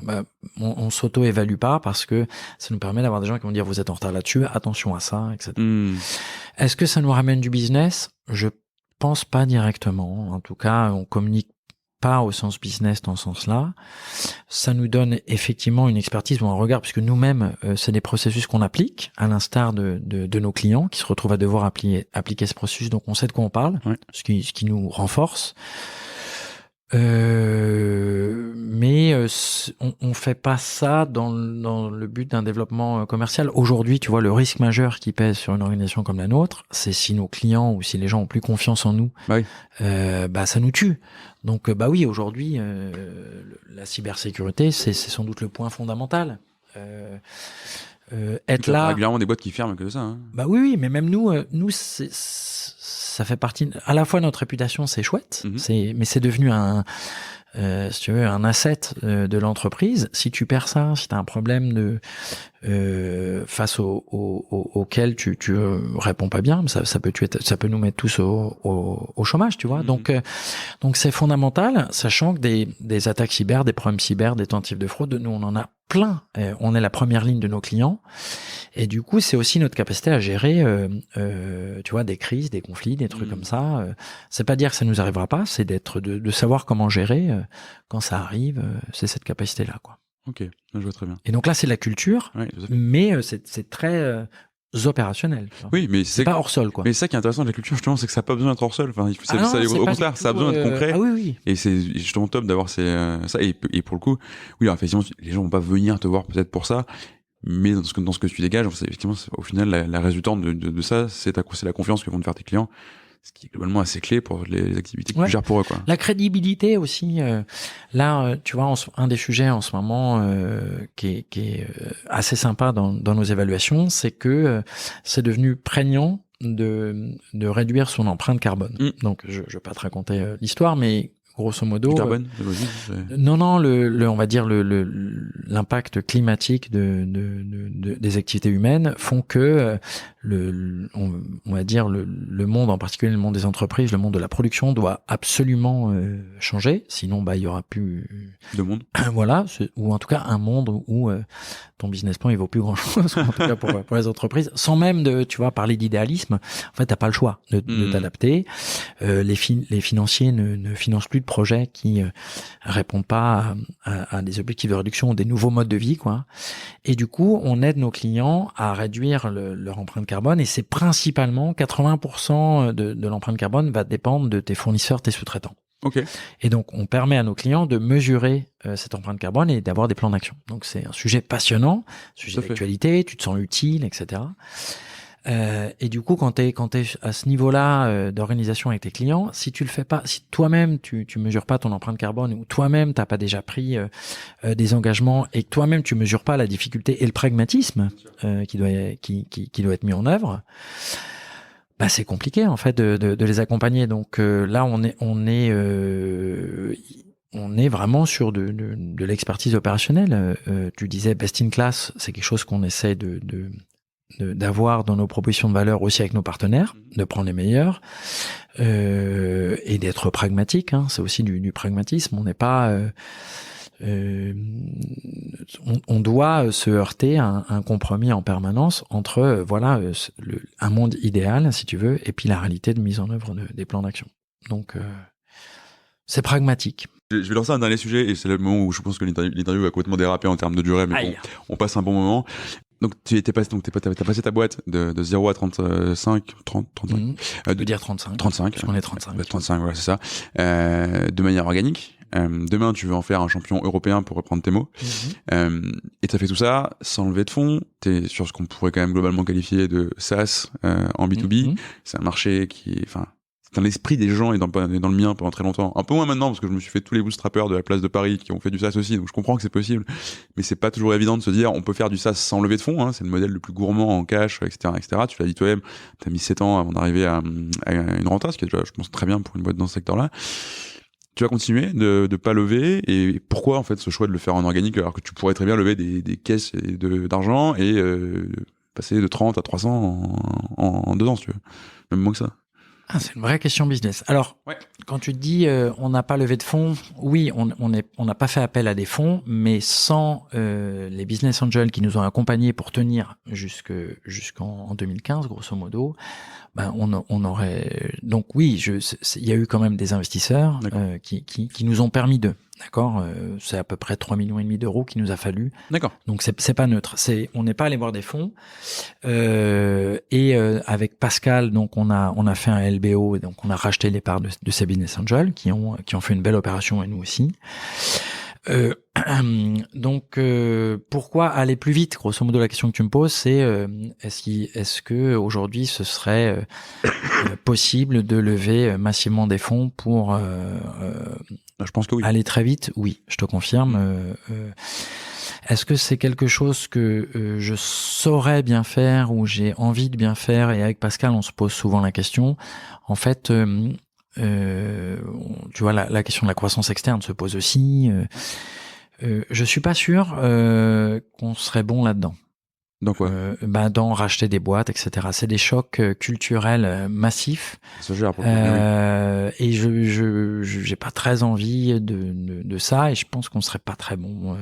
On s'auto-évalue pas parce que ça nous permet d'avoir des gens qui vont dire vous êtes en retard là-dessus, attention à ça, etc. Est-ce que ça nous ramène du business? Je pense pas directement. En tout cas, on communique pas au sens business dans ce sens-là. Ça nous donne effectivement une expertise ou un regard, puisque nous-mêmes, c'est des processus qu'on applique, à l'instar de nos clients qui se retrouvent à devoir appliquer ce processus. Donc on sait de quoi on parle, ce qui nous renforce. Mais on fait pas ça dans le but d'un développement commercial. Aujourd'hui, tu vois, le risque majeur qui pèse sur une organisation comme la nôtre, c'est si nos clients ou si les gens ont plus confiance en nous, ça nous tue. Donc, oui, aujourd'hui, la cybersécurité, c'est sans doute le point fondamental. Être là. Régulièrement des boîtes qui ferment que de ça. Hein. Oui, mais même nous, ça fait partie. À la fois notre réputation, c'est chouette, mais c'est devenu si tu veux, un asset de l'entreprise. Si tu perds ça, si tu as un problème face auquel tu réponds pas bien, ça peut nous mettre tous au chômage, tu vois. Donc c'est fondamental, sachant que des attaques cyber, des problèmes cyber, des tentatives de fraude, nous on en a plein. On est la première ligne de nos clients. Et du coup, c'est aussi notre capacité à gérer, tu vois, des crises, des conflits, des trucs comme ça. C'est pas dire que ça nous arrivera pas, c'est de savoir comment gérer quand ça arrive. C'est cette capacité-là, quoi. Ok, je vois très bien. Et donc là, c'est la culture, mais c'est très opérationnel. Oui, mais c'est pas hors sol, quoi. Mais ça qui est intéressant de la culture, justement, c'est que ça n'a pas besoin d'être hors sol. Enfin, au contraire, ça a besoin d'être concret. Oui. Et c'est justement top d'avoir ça. Et pour le coup, oui, alors, effectivement, les gens vont pas venir te voir peut-être pour ça. Mais dans ce que tu dégages, effectivement, au final, la résultante de ça, c'est la confiance que vont te faire tes clients, ce qui est globalement assez clé pour les activités que tu gères pour eux, quoi. La crédibilité aussi. Là, tu vois, un des sujets en ce moment qui est assez sympa dans nos évaluations, c'est que c'est devenu prégnant de réduire son empreinte carbone. Donc, je vais pas te raconter l'histoire, mais grosso modo. Du carbone, non, on va dire l'impact climatique des activités humaines font que on va dire le monde, en particulier le monde des entreprises, le monde de la production doit absolument changer. Sinon, il y aura plus de monde. Voilà, ou en tout cas un monde où ton business plan il vaut plus grand chose, en tout cas pour les entreprises, sans même tu vois, parler d'idéalisme. En fait, t'as pas le choix de t'adapter. Les financiers ne financent plus de projets qui répondent pas à des objectifs de réduction, des nouveaux modes de vie, quoi. Et du coup, on aide nos clients à réduire leur empreinte carbone, et c'est principalement 80% de l'empreinte carbone va dépendre de tes fournisseurs, tes sous-traitants. Okay. Et donc, on permet à nos clients de mesurer cette empreinte carbone et d'avoir des plans d'action. Donc, c'est un sujet passionnant, sujet d'actualité, tu te sens utile, etc. Et du coup, quand t'es à ce niveau-là d'organisation avec tes clients, si tu le fais pas, si toi-même tu mesures pas ton empreinte carbone, ou toi-même t'as pas déjà pris des engagements, et que toi-même tu mesures pas la difficulté et le pragmatisme qui doit être mis en œuvre, c'est compliqué en fait de les accompagner. Donc là, on est vraiment sur de l'expertise opérationnelle. Tu disais best in class, c'est quelque chose qu'on essaie d'avoir dans nos propositions de valeur aussi avec nos partenaires, de prendre les meilleurs et d'être pragmatique. Hein, c'est aussi du pragmatisme. On n'est pas on doit se heurter à un compromis en permanence entre un monde idéal, si tu veux, et puis la réalité de mise en œuvre des plans d'action. Donc c'est pragmatique. Je vais lancer un dernier sujet, et c'est le moment où je pense que l'interview va complètement déraper en termes de durée, mais bon, on passe un bon moment. Donc t'as passé ta boîte de 0 à 35, 30, 35. Je peux dire 35. 35. Parce qu'on est 35. 35, voilà, c'est ça. De manière organique. Demain, tu veux en faire un champion européen, pour reprendre tes mots. Et t'as fait tout ça sans lever de fonds. T'es sur ce qu'on pourrait quand même globalement qualifier de SaaS en B2B. C'est un marché qui est, dans l'esprit des gens et dans le mien pendant très longtemps. Un peu moins maintenant, parce que je me suis fait tous les bootstrappers de la place de Paris qui ont fait du SaaS aussi, donc je comprends que c'est possible. Mais c'est pas toujours évident de se dire, on peut faire du SaaS sans lever de fonds, hein. C'est le modèle le plus gourmand en cash, etc., etc. Tu l'as dit toi-même, t'as mis 7 ans avant d'arriver à une renta, ce qui est déjà, je pense, très bien pour une boîte dans ce secteur-là. Tu vas continuer de pas lever, et pourquoi, en fait, ce choix de le faire en organique, alors que tu pourrais très bien lever des caisses d'argent et passer de 30 à 300 en 2 ans, si tu veux. Même moins que ça. C'est une vraie question business. Alors, quand tu te dis on n'a pas levé de fonds, oui, on n'a pas fait appel à des fonds, mais sans les business angels qui nous ont accompagnés pour tenir jusqu'en 2015, grosso modo, on aurait. Donc oui, il y a eu quand même des investisseurs qui nous ont permis de. D'accord, c'est à peu près 3,5 millions d'euros qu'il nous a fallu. D'accord. Donc c'est pas neutre. On n'est pas allé voir des fonds. Avec Pascal, donc on a fait un LBO, donc on a racheté les parts de ces business angels qui ont fait une belle opération et nous aussi. Donc pourquoi aller plus vite? Grosso modo, la question que tu me poses, c'est est-ce que aujourd'hui ce serait possible de lever massivement des fonds pour Je pense que oui. Aller très vite? Oui, je te confirme. Est-ce que c'est quelque chose que je saurais bien faire ou j'ai envie de bien faire? Et avec Pascal, on se pose souvent la question. En fait, tu vois, la question de la croissance externe se pose aussi. Je suis pas sûr qu'on serait bon là-dedans. Donc quoi? Dans racheter des boîtes, etc. C'est des chocs culturels massifs. Ça gère pour Et j'ai pas très envie de ça, et je pense qu'on serait pas très bon.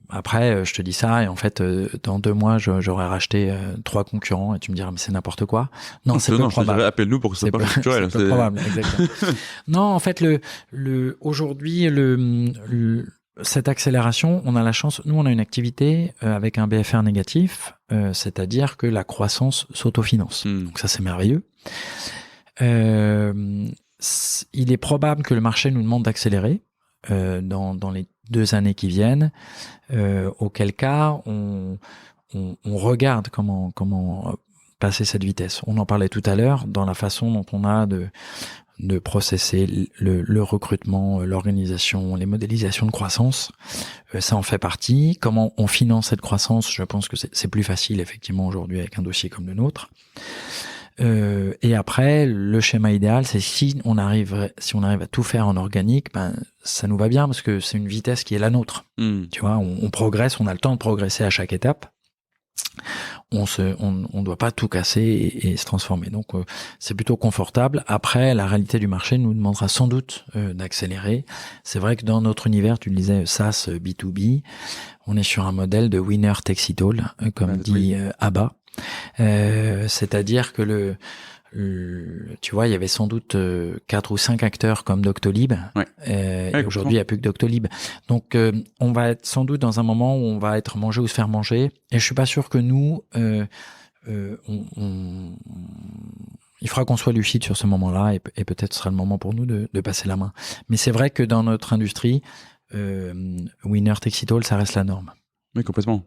Après, je te dis ça, et en fait, dans 2 mois, j'aurais racheté 3 concurrents, et tu me diras, mais c'est n'importe quoi. Non, c'est peu probable. Appelle-nous pour que ce soit pas culturel. C'est peu probable, exactement. Non, en fait, aujourd'hui, cette accélération, on a la chance, nous on a une activité avec un BFR négatif, c'est-à-dire que la croissance s'autofinance. Donc ça c'est merveilleux. Il est probable que le marché nous demande d'accélérer dans les 2 années qui viennent, auquel cas on regarde comment passer cette vitesse. On en parlait tout à l'heure dans la façon dont on a de processer le recrutement, l'organisation, les modélisations de croissance. Ça en fait partie. Comment on finance cette croissance? Je pense que c'est plus facile effectivement aujourd'hui avec un dossier comme le nôtre. Et après, le schéma idéal, c'est si on arrive à tout faire en organique, ça nous va bien parce que c'est une vitesse qui est la nôtre. Tu vois, on progresse, on a le temps de progresser à chaque étape. On doit pas tout casser et se transformer. Donc c'est plutôt confortable. Après, la réalité du marché nous demandera sans doute d'accélérer. C'est vrai que dans notre univers, tu le disais, SaaS B2B, on est sur un modèle de winner takes it all, comme dit ABBA. C'est-à-dire que tu vois, il y avait sans doute 4 ou 5 acteurs comme Doctolib. Et aujourd'hui, il n'y a plus que Doctolib. Donc, on va être sans doute dans un moment où on va être mangé ou se faire manger. Et je suis pas sûr que nous, il faudra qu'on soit lucide sur ce moment-là, et peut-être ce sera le moment pour nous de passer la main. Mais c'est vrai que dans notre industrie, winner takes it all, ça reste la norme. Oui, complètement.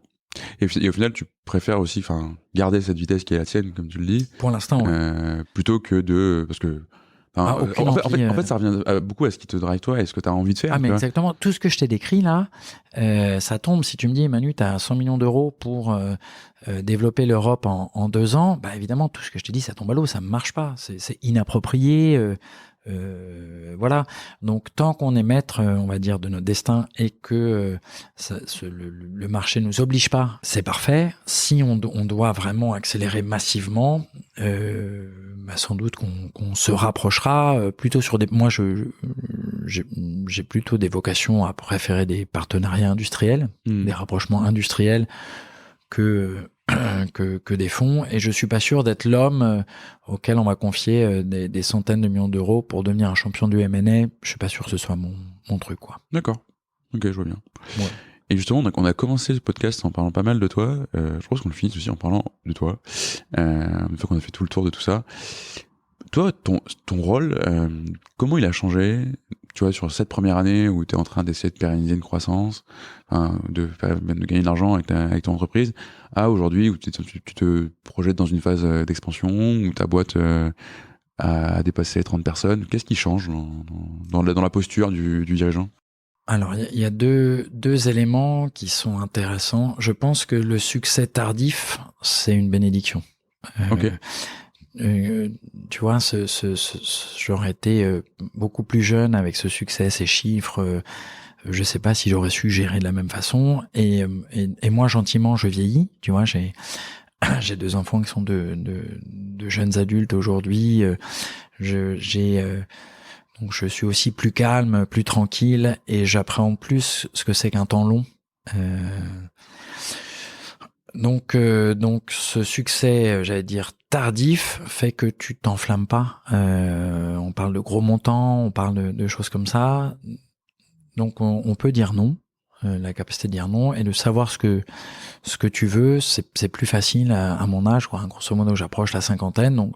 Et au final, tu préfères aussi, garder cette vitesse qui est la tienne, comme tu le dis. Pour l'instant, ouais. Plutôt que parce que. En fait, ça revient beaucoup à ce qui te drive toi et ce que tu as envie de faire. Ah, mais exactement. Tout ce que je t'ai décrit là, ça tombe. Si tu me dis, Manu, tu as 100 millions d'euros pour développer l'Europe en 2 ans, évidemment, tout ce que je t'ai dit, ça tombe à l'eau. Ça ne marche pas. C'est inapproprié. Voilà. Donc, tant qu'on est maître, on va dire, de notre destin et que le marché nous oblige pas, c'est parfait. Si on doit vraiment accélérer massivement, sans doute qu'on se rapprochera plutôt sur des. Moi, j'ai plutôt des vocations à préférer des partenariats industriels, des rapprochements industriels que des fonds, et je suis pas sûr d'être l'homme auquel on va confier des centaines de millions d'euros pour devenir un champion du M&A. Je suis pas sûr que ce soit mon truc, quoi. D'accord. Ok, je vois bien. Ouais. Et justement, on a commencé ce podcast en parlant pas mal de toi. Je pense qu'on le finit aussi en parlant de toi. Une fois qu'on a fait tout le tour de tout ça. Toi, ton rôle, comment il a changé, tu vois, sur cette première année où tu es en train d'essayer de pérenniser une croissance, de gagner de l'argent avec ton entreprise, à aujourd'hui où tu te projettes dans une phase d'expansion, où ta boîte a dépassé 30 personnes. Qu'est-ce qui change dans la posture du dirigeant? Alors, il y a deux éléments qui sont intéressants. Je pense que le succès tardif, c'est une bénédiction. Ok. Tu vois, j'aurais été beaucoup plus jeune avec ce succès, ces chiffres. Je sais pas si j'aurais su gérer de la même façon. Et moi, gentiment, je vieillis. Tu vois, j'ai 2 enfants qui sont de jeunes adultes aujourd'hui. Donc je suis aussi plus calme, plus tranquille, et j'appréhende plus ce que c'est qu'un temps long. Donc ce succès, j'allais dire tardif, fait que tu t'enflammes pas. On parle de gros montants, on parle de choses comme ça. Donc on peut dire non. La capacité de dire non et de savoir ce que tu veux, c'est plus facile à mon âge, quoi. Grosso modo, j'approche la cinquantaine, donc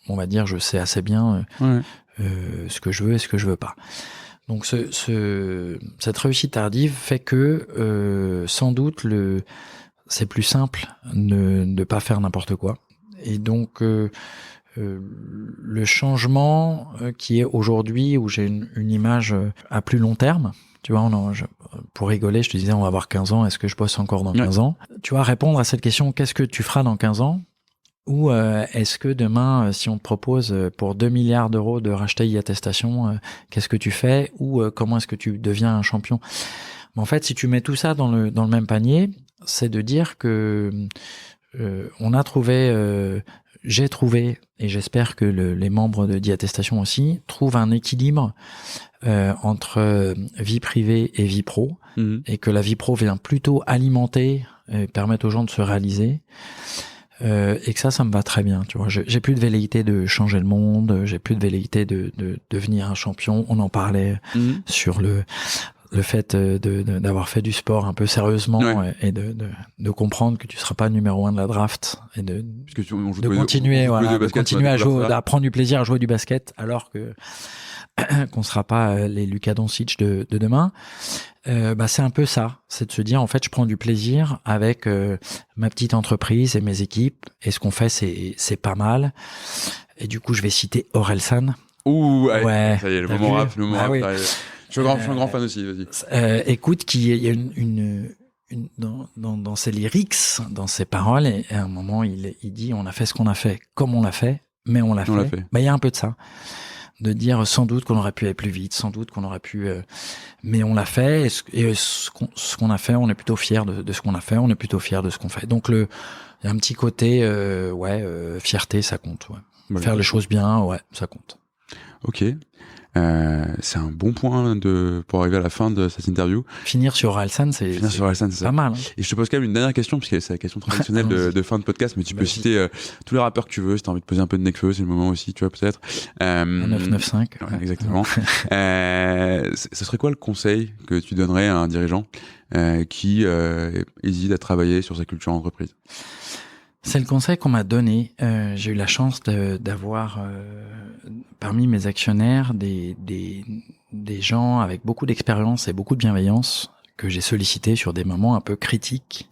on va dire je sais assez bien ce que je veux et ce que je veux pas. Donc cette réussite tardive fait que sans doute c'est plus simple de ne pas faire n'importe quoi. Et donc le changement qui est aujourd'hui où j'ai une image à plus long terme. Tu vois, pour rigoler, je te disais, on va avoir 15 ans, est-ce que je bosse encore dans 15 ans? Tu vois, répondre à cette question, qu'est-ce que tu feras dans 15 ans? Ou est-ce que demain, si on te propose pour 2 milliards d'euros de racheter e-attestation, qu'est-ce que tu fais? Ou comment est-ce que tu deviens un champion? Mais en fait, si tu mets tout ça dans le même panier, c'est de dire que j'ai trouvé, et j'espère que les membres de e-attestation aussi, trouvent un équilibre entre vie privée et vie pro, et que la vie pro vient plutôt alimenter et permettre aux gens de se réaliser, et que ça me va très bien. Tu vois, j'ai plus de velléité de changer le monde, j'ai plus de velléité de devenir un champion. On en parlait sur le fait d'avoir fait du sport un peu sérieusement et de comprendre que tu seras pas numéro 1 de la draft et de continuer à prendre du plaisir à jouer du basket alors que qu'on sera pas les Luka Doncic de demain. C'est un peu ça, c'est de se dire en fait je prends du plaisir avec ma petite entreprise et mes équipes et ce qu'on fait c'est pas mal. Et du coup je vais citer Orelsan. Ouh ouais, ça y est, le moment rap, oui. Je suis un grand fan aussi, vas-y. Écoute, il y a dans ses lyrics, dans ses paroles, et à un moment, il dit, on a fait ce qu'on a fait, comme on l'a fait, mais on l'a fait. Il y a un peu de ça. De dire, sans doute qu'on aurait pu aller plus vite, sans doute qu'on aurait pu, mais on l'a fait, et ce qu'on a fait, on est plutôt fiers de ce qu'on a fait, on est plutôt fiers de ce qu'on fait. Donc il y a un petit côté, fierté, ça compte, ouais. Voilà. Faire les choses bien, ça compte. Ok. C'est un bon point pour arriver à la fin de cette interview. Finir sur Orelsan, c'est pas mal. Hein. Et je te pose quand même une dernière question, parce que c'est la question traditionnelle de fin de podcast, mais tu peux citer tous les rappeurs que tu veux, si t'as envie de poser un peu de Nekfeu, c'est le moment aussi, tu vois, peut-être. 995. Ouais, exactement. Ce serait quoi le conseil que tu donnerais à un dirigeant qui hésite à travailler sur sa culture entreprise? C'est le conseil qu'on m'a donné. J'ai eu la chance d'avoir parmi mes actionnaires des gens avec beaucoup d'expérience et beaucoup de bienveillance que j'ai sollicités sur des moments un peu critiques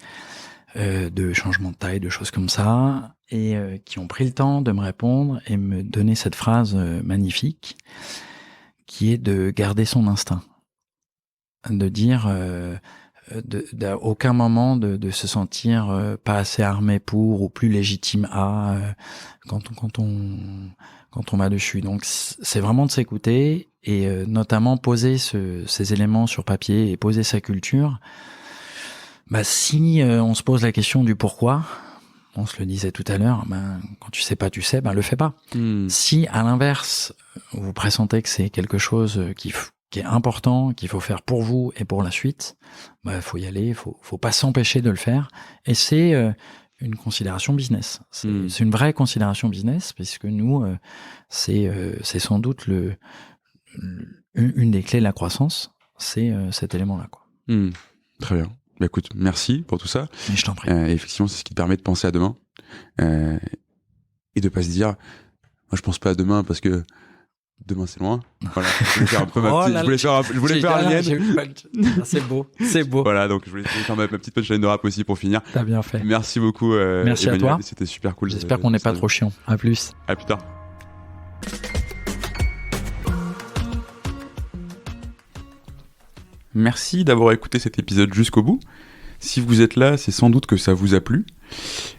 de changement de taille, de choses comme ça, et qui ont pris le temps de me répondre et me donner cette phrase magnifique qui est de garder son instinct, de dire d'à aucun moment de se sentir pas assez armé pour ou plus légitime à quand on va dessus. Donc c'est vraiment de s'écouter et notamment poser ces éléments sur papier et poser sa culture. Si on se pose la question du pourquoi, on se le disait tout à l'heure, quand tu sais pas, tu sais, le fais pas. Si à l'inverse vous pressentez que c'est quelque chose qui est important, qu'il faut faire pour vous et pour la suite, faut y aller, faut pas s'empêcher de le faire. Et c'est une considération business. C'est une vraie considération business, puisque nous, c'est sans doute une des clés de la croissance, c'est cet élément-là, quoi. Très bien. Écoute, merci pour tout ça. Mais je t'en prie. Effectivement, c'est ce qui te permet de penser à demain et de pas se dire, moi je pense pas à demain parce que demain c'est loin. Voilà. Je voulais faire un peu je voulais faire un lien. C'est beau. Voilà, donc je voulais faire ma petite punchline de rap aussi pour finir. T'as bien fait. Merci beaucoup. Merci Emmanuel, à toi. C'était super cool. J'espère qu'on n'est pas trop chiant. À plus. À plus tard. Merci d'avoir écouté cet épisode jusqu'au bout. Si vous êtes là, c'est sans doute que ça vous a plu.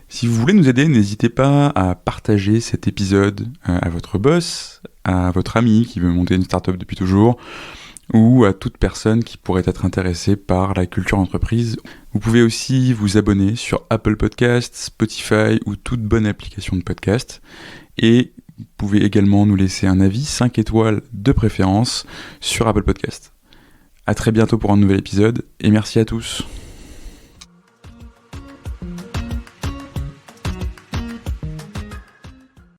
Si vous voulez nous aider, n'hésitez pas à partager cet épisode à votre boss, à votre ami qui veut monter une startup depuis toujours, ou à toute personne qui pourrait être intéressée par la culture entreprise. Vous pouvez aussi vous abonner sur Apple Podcasts, Spotify ou toute bonne application de podcast. Et vous pouvez également nous laisser un avis 5 étoiles de préférence sur Apple Podcasts. À très bientôt pour un nouvel épisode et merci à tous.